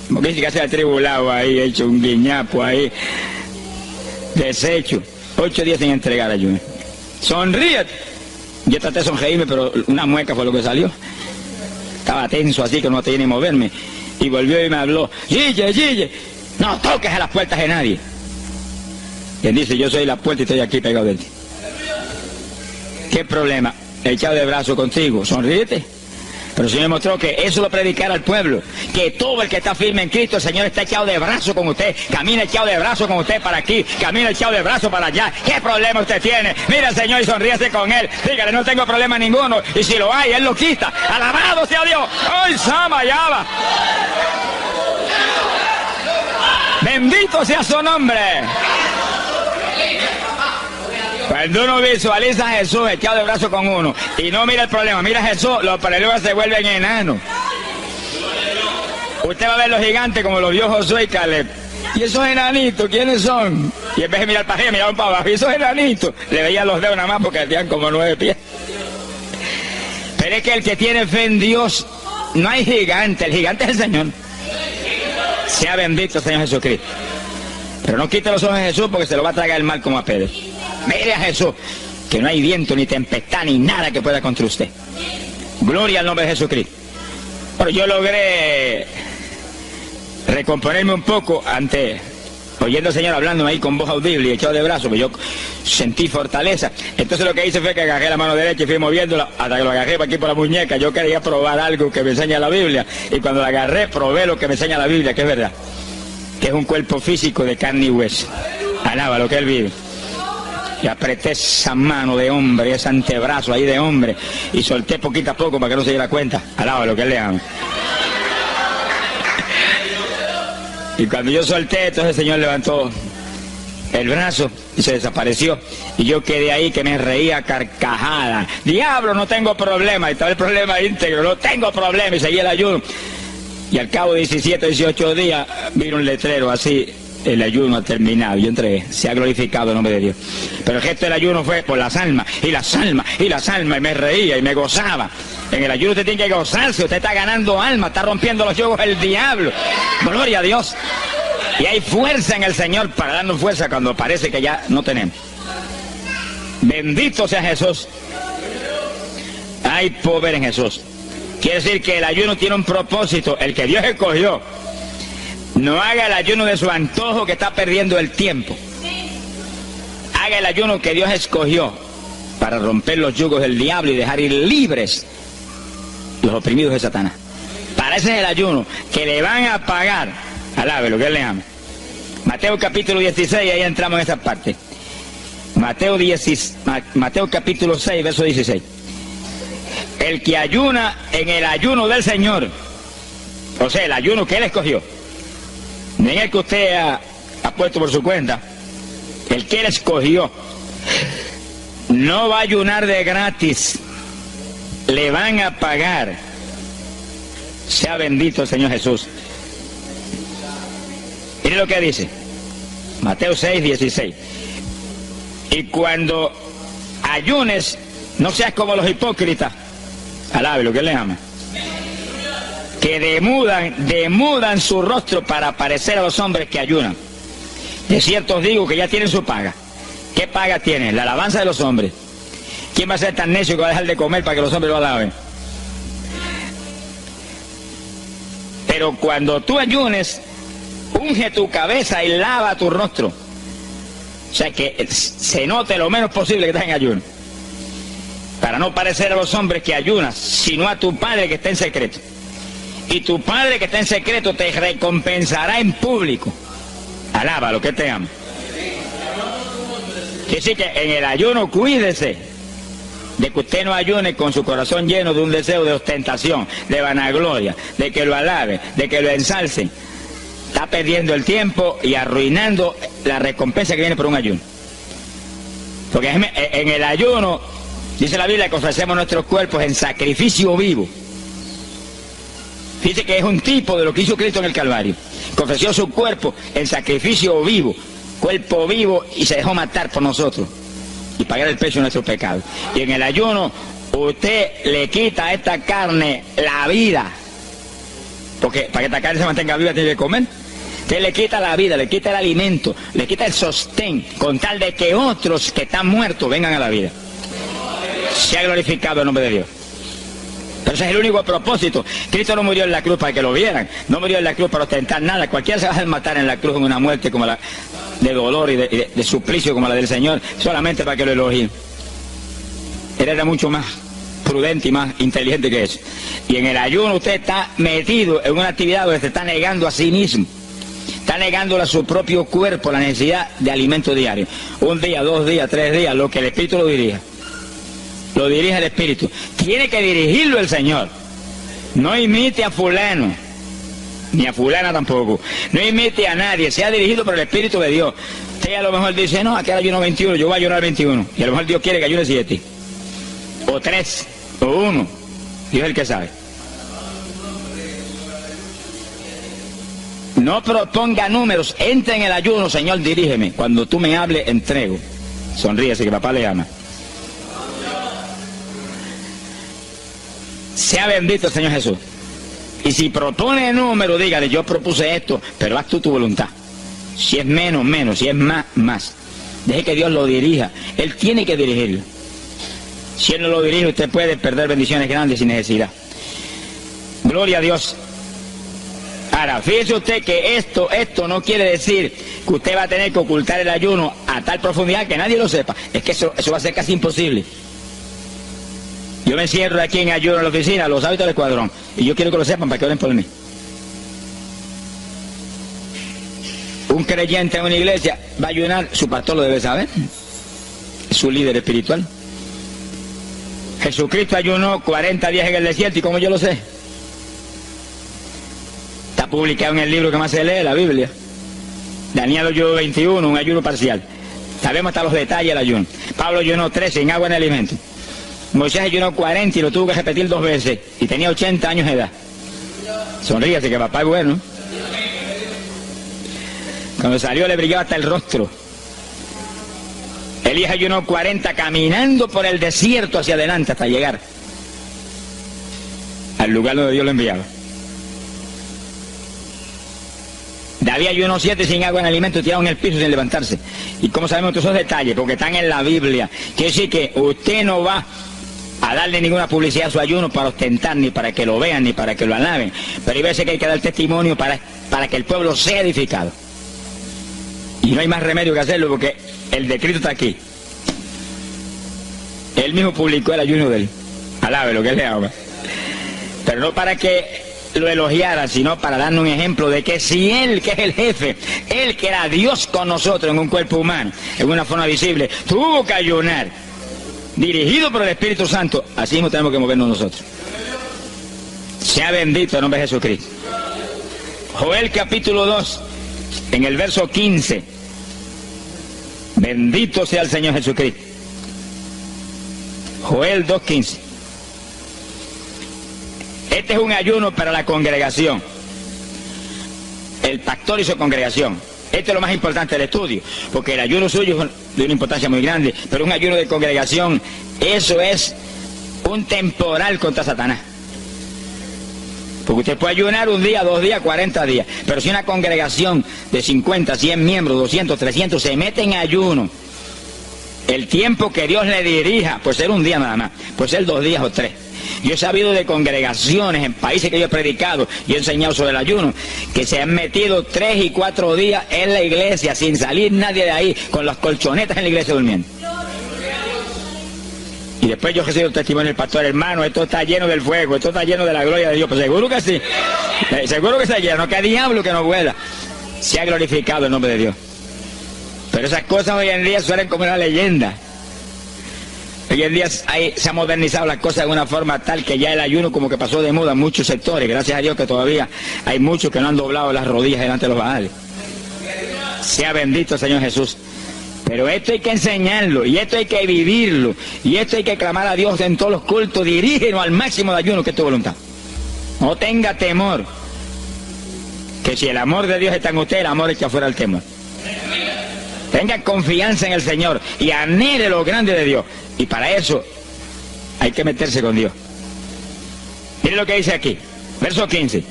Como que dice que hace atribulado ahí, hecho un guiñapo ahí. Deshecho. 8 días sin entregar ayuno. Sonríete. Yo traté de sonreírme, pero una mueca fue lo que salió. Estaba tenso así que no tenía ni moverme. Y volvió y me habló, Gille, Gille, no toques a las puertas de nadie. Y él dice, yo soy la puerta y estoy aquí pegado de ti. ¿Qué problema? Echado de brazo contigo, sonríete. Pero el Señor mostró que eso lo predicara al pueblo, que todo el que está firme en Cristo, el Señor está echado de brazo con usted, camina echado de brazo con usted para aquí, camina echado de brazo para allá. ¿Qué problema usted tiene? Mira al Señor y sonríese con Él, dígale, no tengo problema ninguno, y si lo hay, Él lo quita. Alabado sea Dios. ¡Ay, Sama, Yaba! Bendito sea su nombre. Cuando uno visualiza a Jesús echado de brazo con uno y no mira el problema, mira a Jesús, los problemas se vuelven enanos. Usted va a ver los gigantes como los vio Josué y Caleb. ¿Y esos enanitos quiénes son? Y en vez de mirar para arriba, miraban para abajo. ¿Y esos enanitos? Le veían los dedos nada más porque tenían como 9 pies. Pero es que el que tiene fe en Dios, no hay gigante, el gigante es el Señor. Sea bendito el Señor Jesucristo. Pero no quite los ojos de Jesús porque se lo va a tragar el mal como a Pedro. Mire a Jesús, que no hay viento, ni tempestad, ni nada que pueda contra usted. Gloria al nombre de Jesucristo. Pero yo logré recomponerme un poco oyendo al Señor hablando ahí con voz audible y echado de brazos, pues yo sentí fortaleza. Entonces lo que hice fue que agarré la mano derecha y fui moviéndola hasta que lo agarré por aquí por la muñeca. Yo quería probar algo que me enseña la Biblia, y cuando la agarré probé lo que me enseña la Biblia, que es verdad, que es un cuerpo físico de carne y hueso. Alaba lo que Él vive. Y apreté esa mano de hombre, ese antebrazo ahí de hombre, y solté poquito a poco para que no se diera cuenta. Alaba lo que Él le ama. Y cuando yo solté, entonces el Señor levantó el brazo y se desapareció. Y yo quedé ahí que me reía carcajada. Diablo, no tengo problema. Y estaba el problema íntegro, no tengo problema. Y seguí el ayuno. Y al cabo de 17, 18 días, vino un letrero así: el ayuno ha terminado. Yo entregué, se ha glorificado el nombre de Dios. Pero el gesto del ayuno fue por las almas, y las almas, y las almas, y me reía y me gozaba. En el ayuno usted tiene que gozarse, usted está ganando alma, está rompiendo los yugos del diablo. Gloria a Dios. Y hay fuerza en el Señor para darnos fuerza cuando parece que ya no tenemos. Bendito sea Jesús. Hay poder en Jesús. Quiere decir que el ayuno tiene un propósito, el que Dios escogió. No haga el ayuno de su antojo, que está perdiendo el tiempo. Haga el ayuno que Dios escogió para romper los yugos del diablo y dejar ir libres los oprimidos de Satanás. Para ese es el ayuno que le van a pagar. Alabe lo que Él le ama. Mateo capítulo 16, ahí entramos en esa parte. Mateo capítulo 6, verso 16. El que ayuna en el ayuno del Señor, o sea, el ayuno que Él escogió, no en el que usted ha puesto por su cuenta, el que Él escogió, no va a ayunar de gratis, le van a pagar. Sea bendito el Señor Jesús. Mire lo que dice Mateo 6, 16. Y cuando ayunes, no seas como los hipócritas. Alabe lo que Él le ama. Que demudan su rostro para parecer a los hombres que ayunan. De cierto os digo que ya tienen su paga. ¿Qué paga tienen? La alabanza de los hombres. ¿Quién va a ser tan necio que va a dejar de comer para que los hombres lo alaben? Pero cuando tú ayunes, unge tu cabeza y lava tu rostro. O sea, que se note lo menos posible que estás en ayuno, para no parecer a los hombres que ayunas, sino a tu Padre que está en secreto. Y tu Padre que está en secreto te recompensará en público. Alaba lo que te ama. Quiere decir que en el ayuno cuídese de que usted no ayune con su corazón lleno de un deseo de ostentación, de vanagloria, de que lo alabe, de que lo ensalcen. Está perdiendo el tiempo y arruinando la recompensa que viene por un ayuno. Porque en el ayuno, dice la Biblia, que ofrecemos nuestros cuerpos en sacrificio vivo. Dice que es un tipo de lo que hizo Cristo en el Calvario, que ofreció su cuerpo en sacrificio vivo, cuerpo vivo, y se dejó matar por nosotros y pagar el precio de nuestros pecados. Y en el ayuno usted le quita a esta carne la vida, porque para que esta carne se mantenga viva tiene que comer. Usted le quita la vida, le quita el alimento, le quita el sostén, con tal de que otros que están muertos vengan a la vida. Se ha glorificado el nombre de Dios. Pero ese es el único propósito. Cristo no murió en la cruz para que lo vieran, no murió en la cruz para ostentar nada. Cualquiera se va a matar en la cruz en una muerte como la de dolor y de suplicio como la del Señor, solamente para que lo elogien. Él era mucho más. prudente y más inteligente que eso. Y en el ayuno usted está metido en una actividad donde se está negando a sí mismo. Está negándole a su propio cuerpo la necesidad de alimento diario. Un día, 2 días, 3 días, lo que el Espíritu lo dirija. Lo dirige el Espíritu. Tiene que dirigirlo el Señor. No imite a fulano, ni a fulana tampoco. No imite a nadie, sea dirigido por el Espíritu de Dios. Usted a lo mejor dice, no, aquí ayuno 21, yo voy a ayunar 21. Y a lo mejor Dios quiere que ayune 7. O 3, o 1. Dios es el que sabe. No proponga números, entre en el ayuno, Señor, dirígeme. Cuando tú me hables, entrego. Sonríese que papá le ama. Sea bendito el Señor Jesús. Y si propone número, dígale, yo propuse esto, pero haz tú tu voluntad. Si es menos, menos, si es más, más. Deje que Dios lo dirija. Él tiene que dirigirlo. Si Él no lo dirige, usted puede perder bendiciones grandes sin necesidad. Gloria a Dios. Ahora, fíjese usted que esto no quiere decir que usted va a tener que ocultar el ayuno a tal profundidad que nadie lo sepa. Es que eso va a ser casi imposible. Yo me encierro aquí en ayuno en la oficina, los hábitos del escuadrón, y yo quiero que lo sepan para que oren por mí. Un creyente en una iglesia va a ayunar, su pastor lo debe saber, es su líder espiritual. Jesucristo ayunó 40 días en el desierto, ¿y cómo yo lo sé? Está publicado en el libro que más se lee, la Biblia. Daniel ayunó 21, un ayuno parcial. Sabemos hasta los detalles del ayuno. Pablo ayunó 13, sin agua ni alimento. Moisés ayunó 40 y lo tuvo que repetir 2 veces. Y tenía 80 años de edad. Sonríase que papá es bueno. Cuando salió le brillaba hasta el rostro. Elías ayunó 40 caminando por el desierto hacia adelante hasta llegar al lugar donde Dios lo enviaba. David ayunó 7 sin agua en alimento, tirado en el piso sin levantarse. ¿Y cómo sabemos todos esos detalles? Porque están en la Biblia. Quiere decir que usted no va a darle ninguna publicidad a su ayuno para ostentar, ni para que lo vean, ni para que lo alaben. Pero hay veces que hay que dar testimonio para que el pueblo sea edificado. Y no hay más remedio que hacerlo porque el decreto está aquí. Él mismo publicó el ayuno de él. Alabe lo que él le ama. Pero no para que lo elogiara, sino para darnos un ejemplo de que si Él, que es el jefe, Él que era Dios con nosotros en un cuerpo humano, en una forma visible, tuvo que ayunar, dirigido por el Espíritu Santo, así mismo tenemos que movernos nosotros. Sea bendito el nombre de Jesucristo. Joel capítulo 2, en el verso 15. Bendito sea el Señor Jesucristo. Joel 2:15. Este es un ayuno para la congregación. El pastor y su congregación. Esto es lo más importante del estudio, porque el ayuno suyo es de una importancia muy grande, pero un ayuno de congregación, eso es un temporal contra Satanás. Porque usted puede ayunar 1 día, 2 días, 40 días, pero si una congregación de 50, 100 miembros, 200, 300 se mete en ayuno, el tiempo que Dios le dirija, puede ser 1 día nada más, puede ser 2 días o 3. Yo he sabido de congregaciones en países que yo he predicado y he enseñado sobre el ayuno, que se han metido 3 y 4 días en la iglesia sin salir nadie de ahí, con las colchonetas en la iglesia durmiendo. Y después yo recibo el testimonio del pastor, hermano, esto está lleno del fuego, esto está lleno de la gloria de Dios. Pues seguro que sí, seguro que se llena, no que diablo que no vuela. Se ha glorificado el nombre de Dios. Pero esas cosas hoy en día suelen como una leyenda. Hoy en día se han modernizado las cosas de una forma tal que ya el ayuno como que pasó de moda en muchos sectores. Gracias a Dios que todavía hay muchos que no han doblado las rodillas delante de los baales. Sea bendito el Señor Jesús. Pero esto hay que enseñarlo, y esto hay que vivirlo, y esto hay que clamar a Dios en todos los cultos. Dirígenos al máximo de ayuno que es tu voluntad. No tenga temor, que si el amor de Dios está en usted, el amor echa fuera el temor. Tenga confianza en el Señor y anhele lo grande de Dios. Y para eso hay que meterse con Dios. Mire lo que dice aquí, verso 15.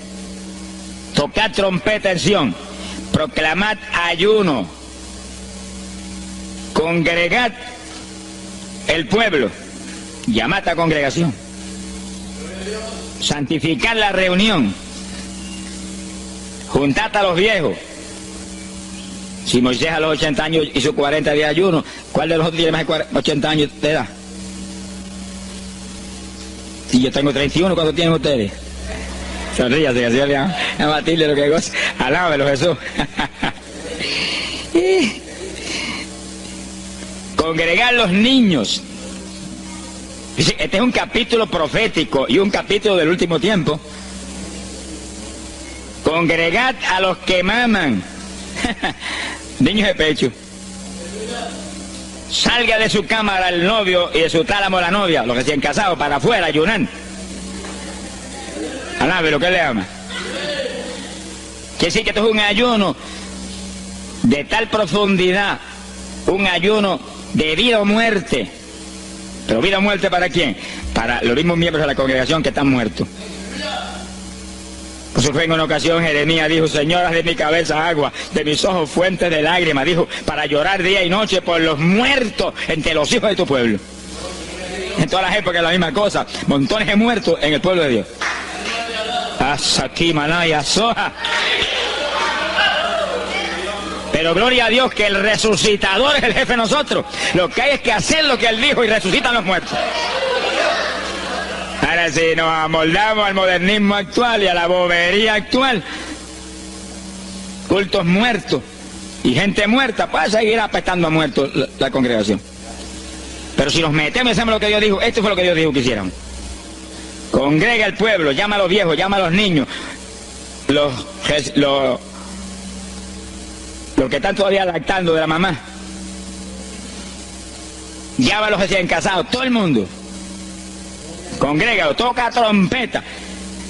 Tocad trompeta en Sión, proclamad ayuno, congregad el pueblo, llamad a congregación, santificad la reunión, juntad a los viejos. Si Moisés a los 80 años hizo 40 días de ayuno, ¿cuál de los otros tiene más de 80 años de edad? Y yo tengo 31, ¿cuánto tienen ustedes? Sonríase, así le a Matilde lo que goza. Alábelo, Jesús. Congregar los niños. Este es un capítulo profético y un capítulo del último tiempo. Congregad a los que maman. Niños de pecho. Salga de su cámara el novio y de su tálamo la novia, los recién casados, para afuera, ayunar. Alábelo, ¿qué le ama? Quiere decir que esto es un ayuno de tal profundidad, un ayuno de vida o muerte. ¿Pero vida o muerte para quién? Para los mismos miembros de la congregación que están muertos. Por eso fue en una ocasión Jeremías dijo: Señor, haz de mi cabeza agua, de mis ojos fuentes de lágrimas, dijo, para llorar día y noche por los muertos entre los hijos de tu pueblo. En todas las épocas es la misma cosa, montones de muertos en el pueblo de Dios. Asaki Manaya Soja. Pero gloria a Dios que el resucitador es el jefe de nosotros. Lo que hay es que hacer lo que él dijo y resucitan los muertos. Ahora si nos amoldamos al modernismo actual y a la bobería actual, cultos muertos y gente muerta, puede seguir apestando a muertos la congregación. Pero si nos metemos y hacemos lo que Dios dijo, esto fue lo que Dios dijo que hiciéramos. Congrega el pueblo, llama a los viejos, llama a los niños, los que están todavía lactando de la mamá, llama a los recién casados, todo el mundo. Congrégalo, toca trompeta.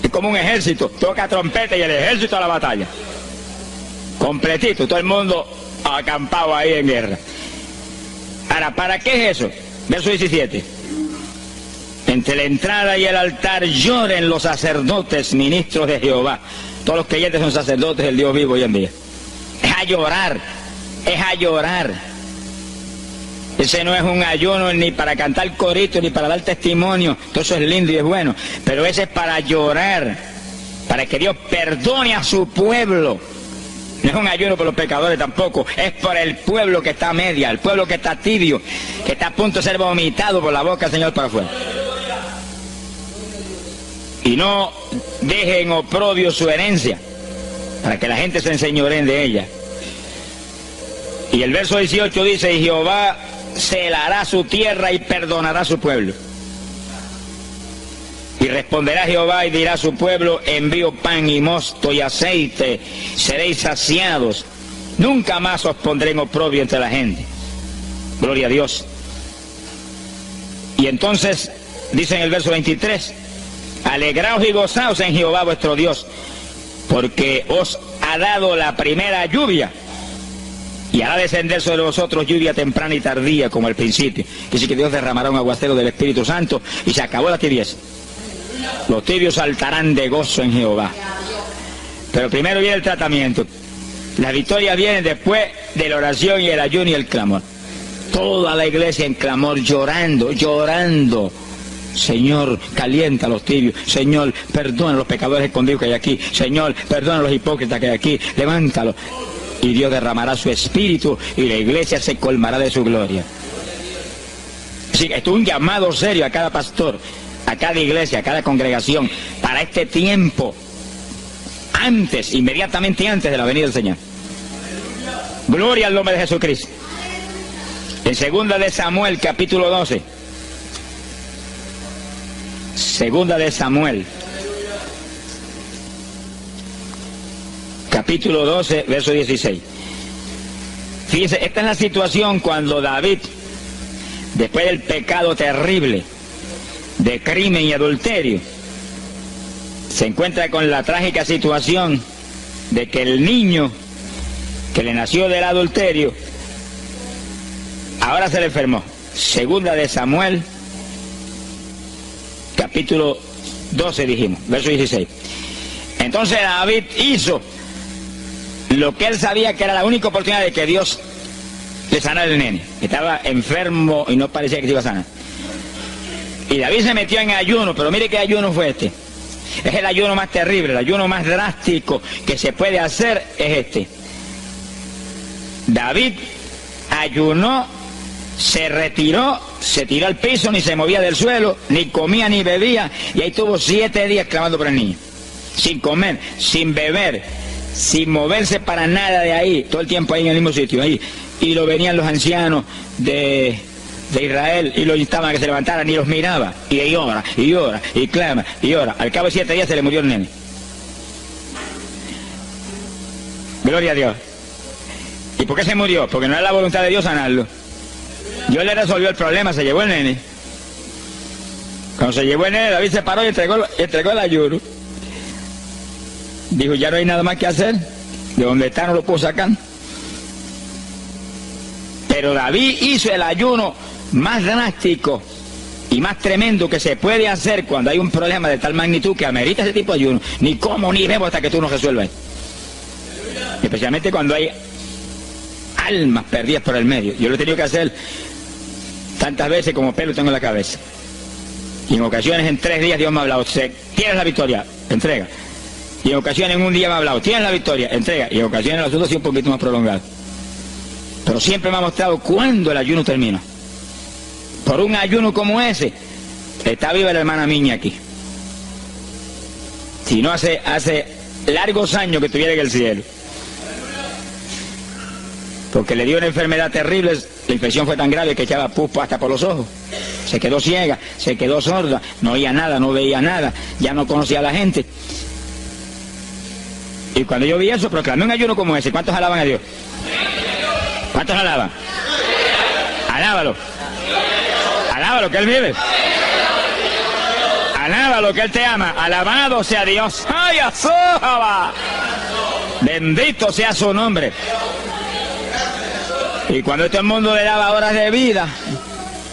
Es como un ejército, toca trompeta y el ejército a la batalla. Completito, todo el mundo acampado ahí en guerra. Ahora, ¿para qué es eso? Verso 17. Entre la entrada y el altar lloren los sacerdotes, ministros de Jehová. Todos los creyentes son sacerdotes del Dios vivo hoy en día. Es a llorar, es a llorar. Ese no es un ayuno ni para cantar coritos ni para dar testimonio, todo eso es lindo y es bueno, pero ese es para llorar, para que Dios perdone a su pueblo. No es un ayuno por los pecadores tampoco, es por el pueblo que está a media, el pueblo que está tibio, que está a punto de ser vomitado por la boca del Señor para afuera. Y no dejen oprobio su herencia, para que la gente se enseñoreen de ella. Y el verso 18 dice: y Jehová celará su tierra y perdonará a su pueblo. Y responderá Jehová y dirá a su pueblo: envío pan y mosto y aceite, seréis saciados, nunca más os pondré en oprobio entre la gente. Gloria a Dios. Y entonces dice en el verso 23: alegraos y gozaos en Jehová vuestro Dios, porque os ha dado la primera lluvia, y hará descender sobre vosotros lluvia temprana y tardía como al principio. Que dice que Dios derramará un aguacero del Espíritu Santo y se acabó la tibieza. Los tibios saltarán de gozo en Jehová. Pero primero viene el tratamiento. La victoria viene después de la oración y el ayuno y el clamor. Toda la iglesia en clamor, llorando, llorando. Señor, calienta a los tibios. Señor, perdona a los pecadores escondidos que hay aquí. Señor, perdona a los hipócritas que hay aquí. Levántalos. Y Dios derramará su espíritu y la iglesia se colmará de su gloria. Sí, esto es un llamado serio a cada pastor, a cada iglesia, a cada congregación, para este tiempo, antes, inmediatamente antes de la venida del Señor. Gloria al nombre de Jesucristo. En 2 de Samuel, capítulo 12. 2 de Samuel, capítulo 12, verso 16. Fíjense, esta es la situación cuando David, después del pecado terrible de crimen y adulterio, se encuentra con la trágica situación de que el niño que le nació del adulterio ahora se le enfermó. 2 de Samuel, capítulo 12 dijimos, verso 16. Entonces David hizo lo que él sabía que era la única oportunidad de que Dios le sanara al nene. Estaba enfermo y no parecía que se iba a sanar. Y David se metió en ayuno, pero mire qué ayuno fue este. Es el ayuno más terrible, el ayuno más drástico que se puede hacer es este. David ayunó se retiró, se tiró al piso, ni se movía del suelo, ni comía ni bebía, y ahí tuvo 7 días clamando por el niño, sin comer, sin beber, sin moverse para nada de ahí, todo el tiempo ahí en el mismo sitio, ahí. Y lo venían los ancianos de Israel y lo instaban a que se levantaran, y los miraba, y llora, y llora, y clama, y llora. Al cabo de 7 días se le murió el nene. Gloria a Dios. ¿Y por qué se murió? Porque no era la voluntad de Dios sanarlo. Dios le resolvió el problema, se llevó el nene. Cuando se llevó el nene, David se paró y entregó el ayuno. Dijo, ya no hay nada más que hacer, de donde está no lo puedo sacar. Pero David hizo el ayuno más drástico y más tremendo que se puede hacer cuando hay un problema de tal magnitud que amerita ese tipo de ayuno. Ni como ni bebo hasta que tú no resuelvas. Especialmente cuando hay almas perdidas por el medio. Yo lo he tenido que hacer tantas veces como pelo tengo en la cabeza. Y en ocasiones en 3 días Dios me ha hablado, tienes la victoria, entrega. Y en ocasiones en un día me ha hablado, tienes la victoria, entrega. Y en ocasiones el asunto ha sido un poquito más prolongado. Pero siempre me ha mostrado cuándo el ayuno termina. Por un ayuno como ese, está viva la hermana Miña aquí. Si no hace largos años que estuviera en el cielo. Porque le dio una enfermedad terrible, la infección fue tan grave que echaba pus hasta por los ojos. Se quedó ciega, se quedó sorda, no oía nada, no veía nada, ya no conocía a la gente. Y cuando yo vi eso, proclamé un ayuno como ese. ¿Cuántos alaban a Dios? ¿Cuántos alaban? Alábalo. Alábalo, que Él vive. Alábalo, que Él te ama. Alabado sea Dios. ¡Ay, azójaba! Bendito sea su nombre. Y cuando todo el mundo le daba horas de vida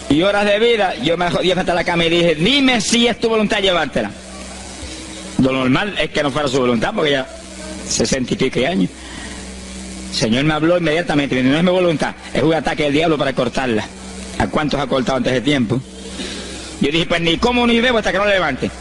y horas de vida, yo me jodí frente a la cama y dije, dime si es tu voluntad llevártela. Lo normal es que no fuera su voluntad, porque ya 60 y pico años. El Señor me habló inmediatamente, no es mi voluntad, es un ataque del diablo para cortarla. ¿A cuántos ha cortado antes de tiempo? Yo dije, pues ni como ni bebo hasta que no lo levante.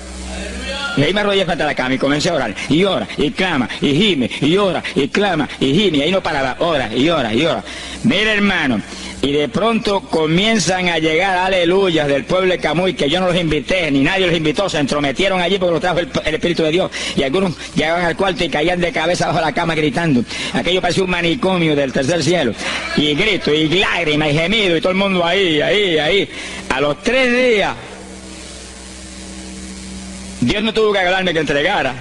Y ahí me arrodillé frente a la cama y comencé a orar. Y ora, y clama, y gime, y ora, y clama, y gime. Y ahí no paraba, ora, y ora, y ora. Mira, hermano, y de pronto comienzan a llegar aleluyas del pueblo de Camuy, que yo no los invité, ni nadie los invitó, se entrometieron allí porque los trajo el Espíritu de Dios. Y algunos llegaban al cuarto y caían de cabeza bajo la cama gritando. Aquello parecía un manicomio del tercer cielo. Y grito, y lágrimas, y gemido, y todo el mundo ahí. A los 3 días, Dios no tuvo que hablarme que entregara.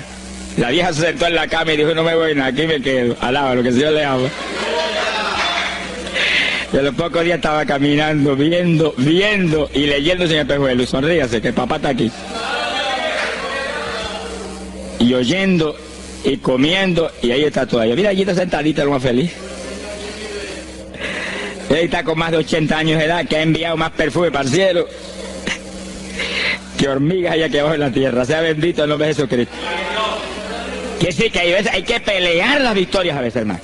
La vieja se sentó en la cama y dijo, no me voy nada, aquí me quedo. Alaba lo que el Señor le ama. Y a los pocos días estaba caminando, viendo y leyéndose en el espejuelo. Y sonríase, que el papá está aquí. Y oyendo y comiendo, y ahí está todavía. Mira, allí está sentadita, lo más feliz. Él está con más de 80 años de edad, que ha enviado más perfume para el cielo que hormigas hay aquí abajo en la tierra. Sea bendito el nombre de Jesucristo. Quiere decir que hay que pelear las victorias a veces, hermano.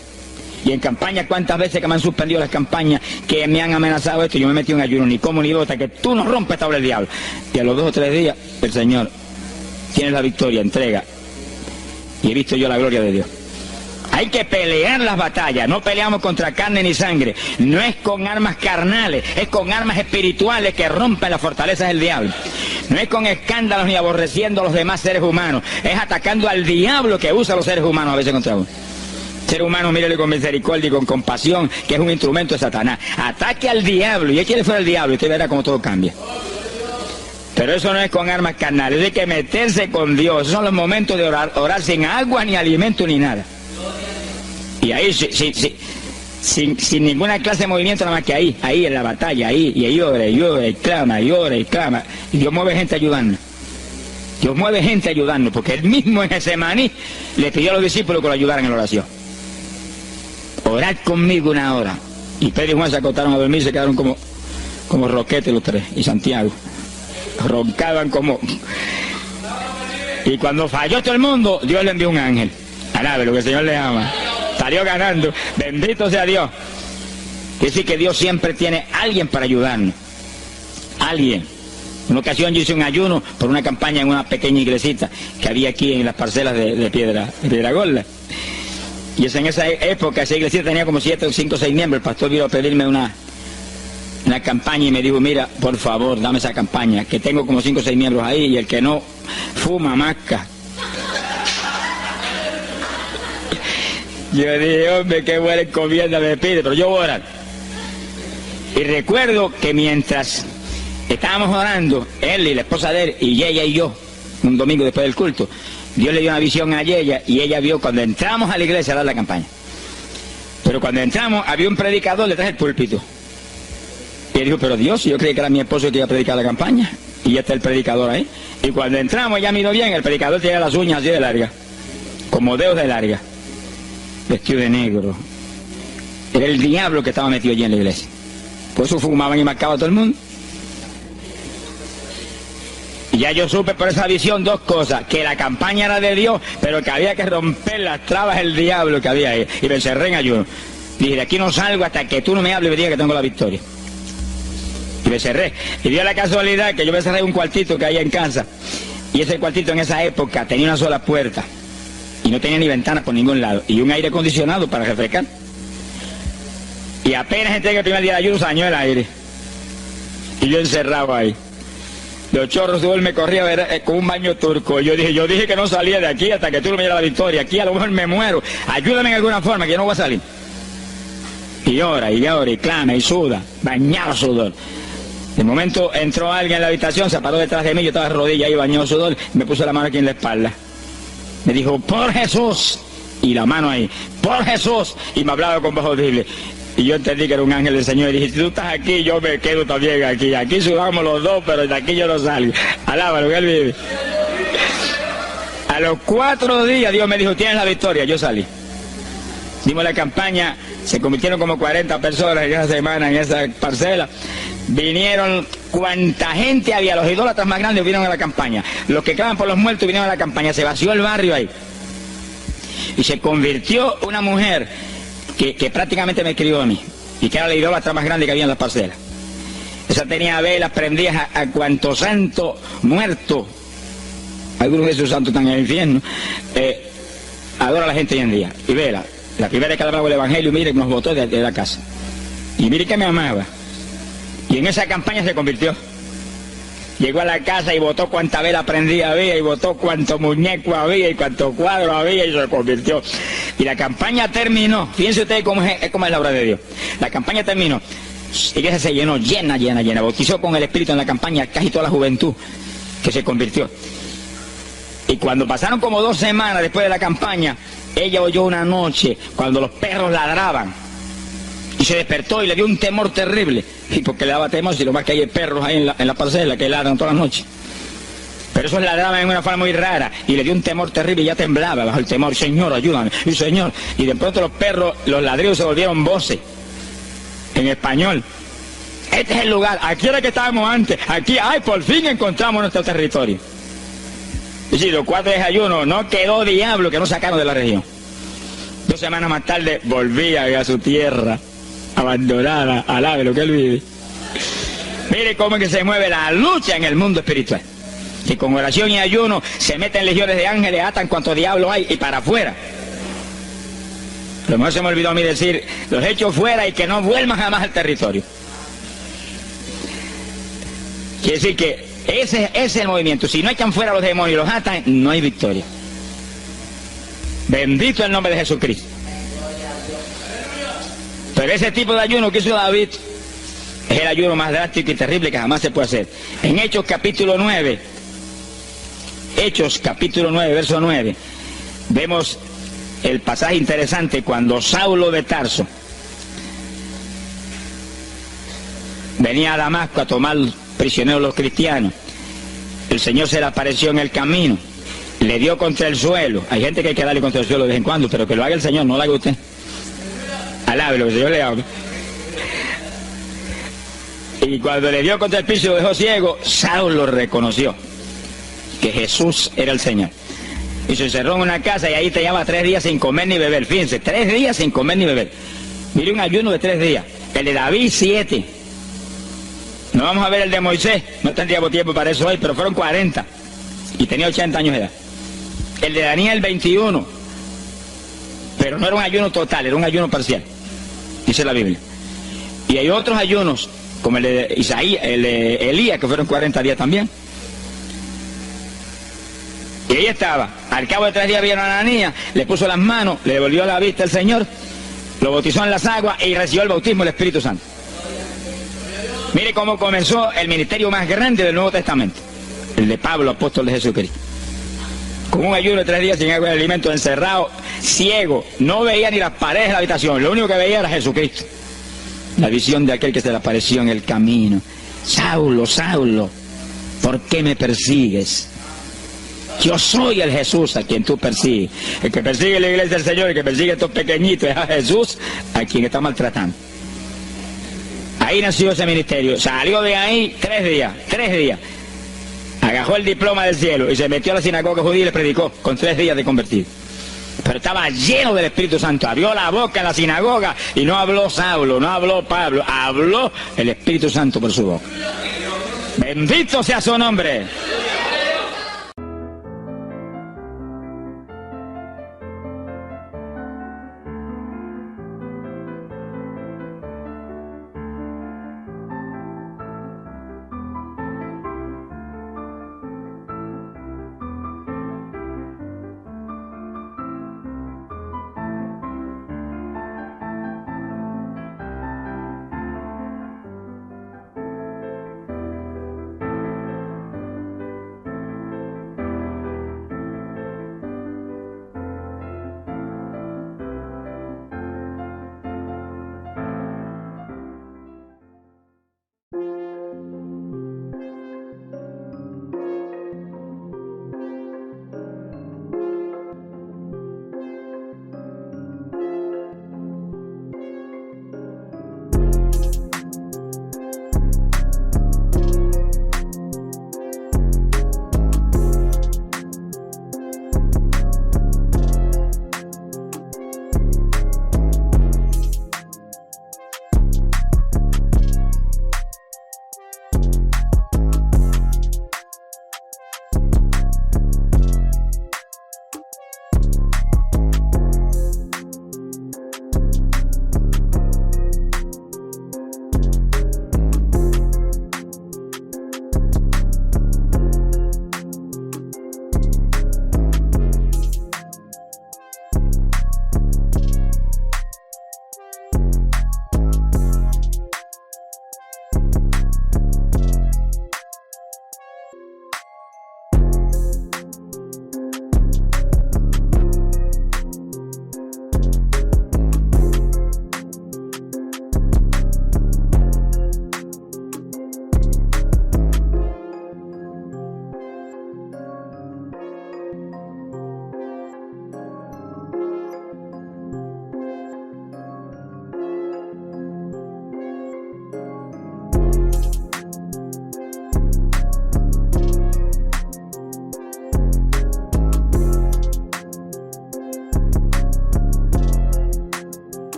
Y en campaña, ¿cuántas veces que me han suspendido las campañas, que me han amenazado esto? Yo me he metido en ayuno, ni como ni bota, que tú no rompes tabla el diablo. Y a los 2 o 3 días, el Señor tiene la victoria, entrega. Y he visto yo la gloria de Dios. Hay que pelear las batallas, no peleamos contra carne ni sangre, no es con armas carnales, es con armas espirituales que rompen las fortalezas del diablo. No es con escándalos ni aborreciendo a los demás seres humanos, es atacando al diablo que usa a los seres humanos a veces contra uno. Ser humano, mírele con misericordia y con compasión, que es un instrumento de Satanás. Ataque al diablo y échale fuera al diablo y usted verá cómo todo cambia. Pero eso no es con armas carnales, hay que meterse con Dios. Esos son los momentos de orar sin agua, ni alimento, ni nada. Y ahí, sin ninguna clase de movimiento, nada más que ahí en la batalla, y ahí ora, y clama, y clama. Y Dios mueve gente ayudando. Dios mueve gente ayudando, porque Él mismo en Getsemaní le pidió a los discípulos que lo ayudaran en la oración. Orad conmigo 1 hora. Y Pedro y Juan se acostaron a dormir, se quedaron como roquetes los 3, y Santiago. Roncaban como... Y cuando falló todo el mundo, Dios le envió un ángel. Alabe lo que el Señor le ama. Salió ganando. Bendito sea Dios. Quiere decir que Dios siempre tiene alguien para ayudarnos. Alguien. En una ocasión yo hice un ayuno por una campaña en una pequeña iglesita que había aquí en las parcelas de Piedra Gorda. Y en esa época esa iglesia tenía como 7, 5, 6 miembros. El pastor vino a pedirme en la campaña y me dijo, mira, por favor, dame esa campaña, que tengo como 5 o 6 miembros ahí y el que no fuma, masca. Yo dije, hombre, qué buena encomienda me pide, pero yo voy a orar. Y recuerdo que mientras estábamos orando, él y la esposa de él, y ella y yo, un domingo después del culto, Dios le dio una visión a ella y ella vio cuando entramos a la iglesia a dar la campaña. Pero cuando entramos había un predicador detrás del púlpito. Y él dijo, pero Dios, yo creí que era mi esposo que iba a predicar la campaña. Y ya está el predicador ahí. Y cuando entramos, ella miró bien, el predicador tenía las uñas así de largas, como dedos de larga, vestido de negro. Era el diablo que estaba metido allí en la iglesia. Por eso fumaban y marcaban a todo el mundo. Y ya yo supe por esa visión 2 cosas, que la campaña era de Dios, pero que había que romper las trabas del diablo que había ahí. Y me encerré en ayuno. Dije, de aquí no salgo hasta que tú no me hables y me digas que tengo la victoria. Y me cerré. Y dio la casualidad que yo me cerré en un cuartito que hay en casa. Y ese cuartito en esa época tenía una sola puerta. Y no tenía ni ventanas por ningún lado. Y un aire acondicionado para refrescar. Y apenas entré en el primer día de ayuno, se dañó el aire. Y yo encerrado ahí. Los chorros de él me corría a ver con un baño turco. Yo dije que no salía de aquí hasta que tú no me dieras la victoria. Aquí a lo mejor me muero. Ayúdame en alguna forma, que yo no voy a salir. Y llora, y clama, y suda. Bañado sudor. De momento entró alguien en la habitación, se paró detrás de mí, yo estaba de rodillas ahí bañado sudor, me puso la mano aquí en la espalda. Me dijo, por Jesús. Y la mano ahí, por Jesús. Y me hablaba con voz audible. Y yo entendí que era un ángel del Señor. Y dije, si tú estás aquí, yo me quedo también aquí. Aquí sudamos los dos, pero de aquí yo no salgo. Alábalo, que Él vive. A los 4 días Dios me dijo, tienes la victoria. Yo salí. Dimos la campaña, se convirtieron como 40 personas en esa semana, en esa parcela. Vinieron cuanta gente había, los idólatras más grandes vinieron a la campaña. Los que claman por los muertos vinieron a la campaña. Se vació el barrio ahí. Y se convirtió una mujer que prácticamente me escribió a mí, y que era la idólatra más grande que había en la parcela. Esa tenía velas prendidas a cuanto santo muerto, algunos de esos santos están en el infierno, adora a la gente hoy en día. Y vela, la primera vez que hablaba el evangelio, mire, nos botó de la casa. Y mire que me amaba. Y en esa campaña se convirtió. Llegó a la casa y botó cuanta vela prendida había, y botó cuanto muñeco había, y cuanto cuadro había, y se convirtió. Y la campaña terminó. Fíjense ustedes cómo es la obra de Dios. La campaña terminó. La iglesia se llenó, llena. Bautizó con el Espíritu en la campaña casi toda la juventud que se convirtió. Y cuando pasaron como 2 semanas después de la campaña, ella oyó una noche cuando los perros ladraban. Y se despertó y le dio un temor terrible. Y porque le daba temor, si lo más que hay perros ahí en la parcela que ladran todas las noches. Pero esos ladraban en una forma muy rara. Y le dio un temor terrible y ya temblaba bajo el temor. Señor, ayúdame. Y Señor. Y de pronto los perros, los ladridos se volvieron voces. En español. Este es el lugar. Aquí era que estábamos antes. Aquí, ay, por fin encontramos nuestro territorio. Y si los 4 días de ayuno, no quedó diablo que no sacaron de la región. 2 semanas más tarde volvía a su tierra abandonada, alabe lo que Él vive. Mire cómo es que se mueve la lucha en el mundo espiritual. Que con oración y ayuno se meten legiones de ángeles, atan cuanto diablo hay y para afuera. Lo mejor se me olvidó a mí decir, los echo fuera y que no vuelvan jamás al territorio. Quiere decir que ese es el movimiento. Si no echan fuera a los demonios y los atan, no hay victoria. Bendito el nombre de Jesucristo. Pero ese tipo de ayuno que hizo David es el ayuno más drástico y terrible que jamás se puede hacer. En Hechos capítulo 9, verso 9, vemos el pasaje interesante cuando Saulo de Tarso venía a Damasco a tomar prisioneros los cristianos. El Señor se le apareció en el camino, le dio contra el suelo. Hay gente que hay que darle contra el suelo de vez en cuando, pero que lo haga el Señor, no lo haga usted. Alabe lo que el Señor le haga. Y cuando le dio contra el piso y lo dejó ciego, Saulo reconoció que Jesús era el Señor. Y se encerró en una casa y ahí te llevaba 3 días sin comer ni beber. Fíjense, 3 días sin comer ni beber. Mire, un ayuno de 3 días. El de David, 7. No vamos a ver el de Moisés, no tendríamos tiempo para eso hoy, pero fueron 40. Y tenía 80 años de edad. El de Daniel, 21. Pero no era un ayuno total, era un ayuno parcial. Dice la Biblia. Y hay otros ayunos como el de Isaías, el de Elías, que fueron 40 días también. Y ahí estaba. Al cabo de 3 días vieron a Ananías, le puso las manos, le devolvió la vista al Señor, lo bautizó en las aguas y recibió el bautismo del Espíritu Santo. Mire cómo comenzó el ministerio más grande del Nuevo Testamento, el de Pablo, apóstol de Jesucristo. Con un ayuno de 3 días sin agua y alimento, encerrado, ciego, no veía ni las paredes de la habitación, lo único que veía era Jesucristo. La visión de aquel que se le apareció en el camino. Saulo, Saulo, ¿por qué me persigues? Yo soy el Jesús a quien tú persigues. El que persigue la iglesia del Señor, el que persigue a estos pequeñitos, es a Jesús a quien está maltratando. Ahí nació ese ministerio. Salió de ahí 3 días. Agarró el diploma del cielo y se metió a la sinagoga judía y le predicó con 3 días de convertido. Pero estaba lleno del Espíritu Santo. Abrió la boca en la sinagoga y no habló Saulo, no habló Pablo, habló el Espíritu Santo por su boca. Bendito sea su nombre.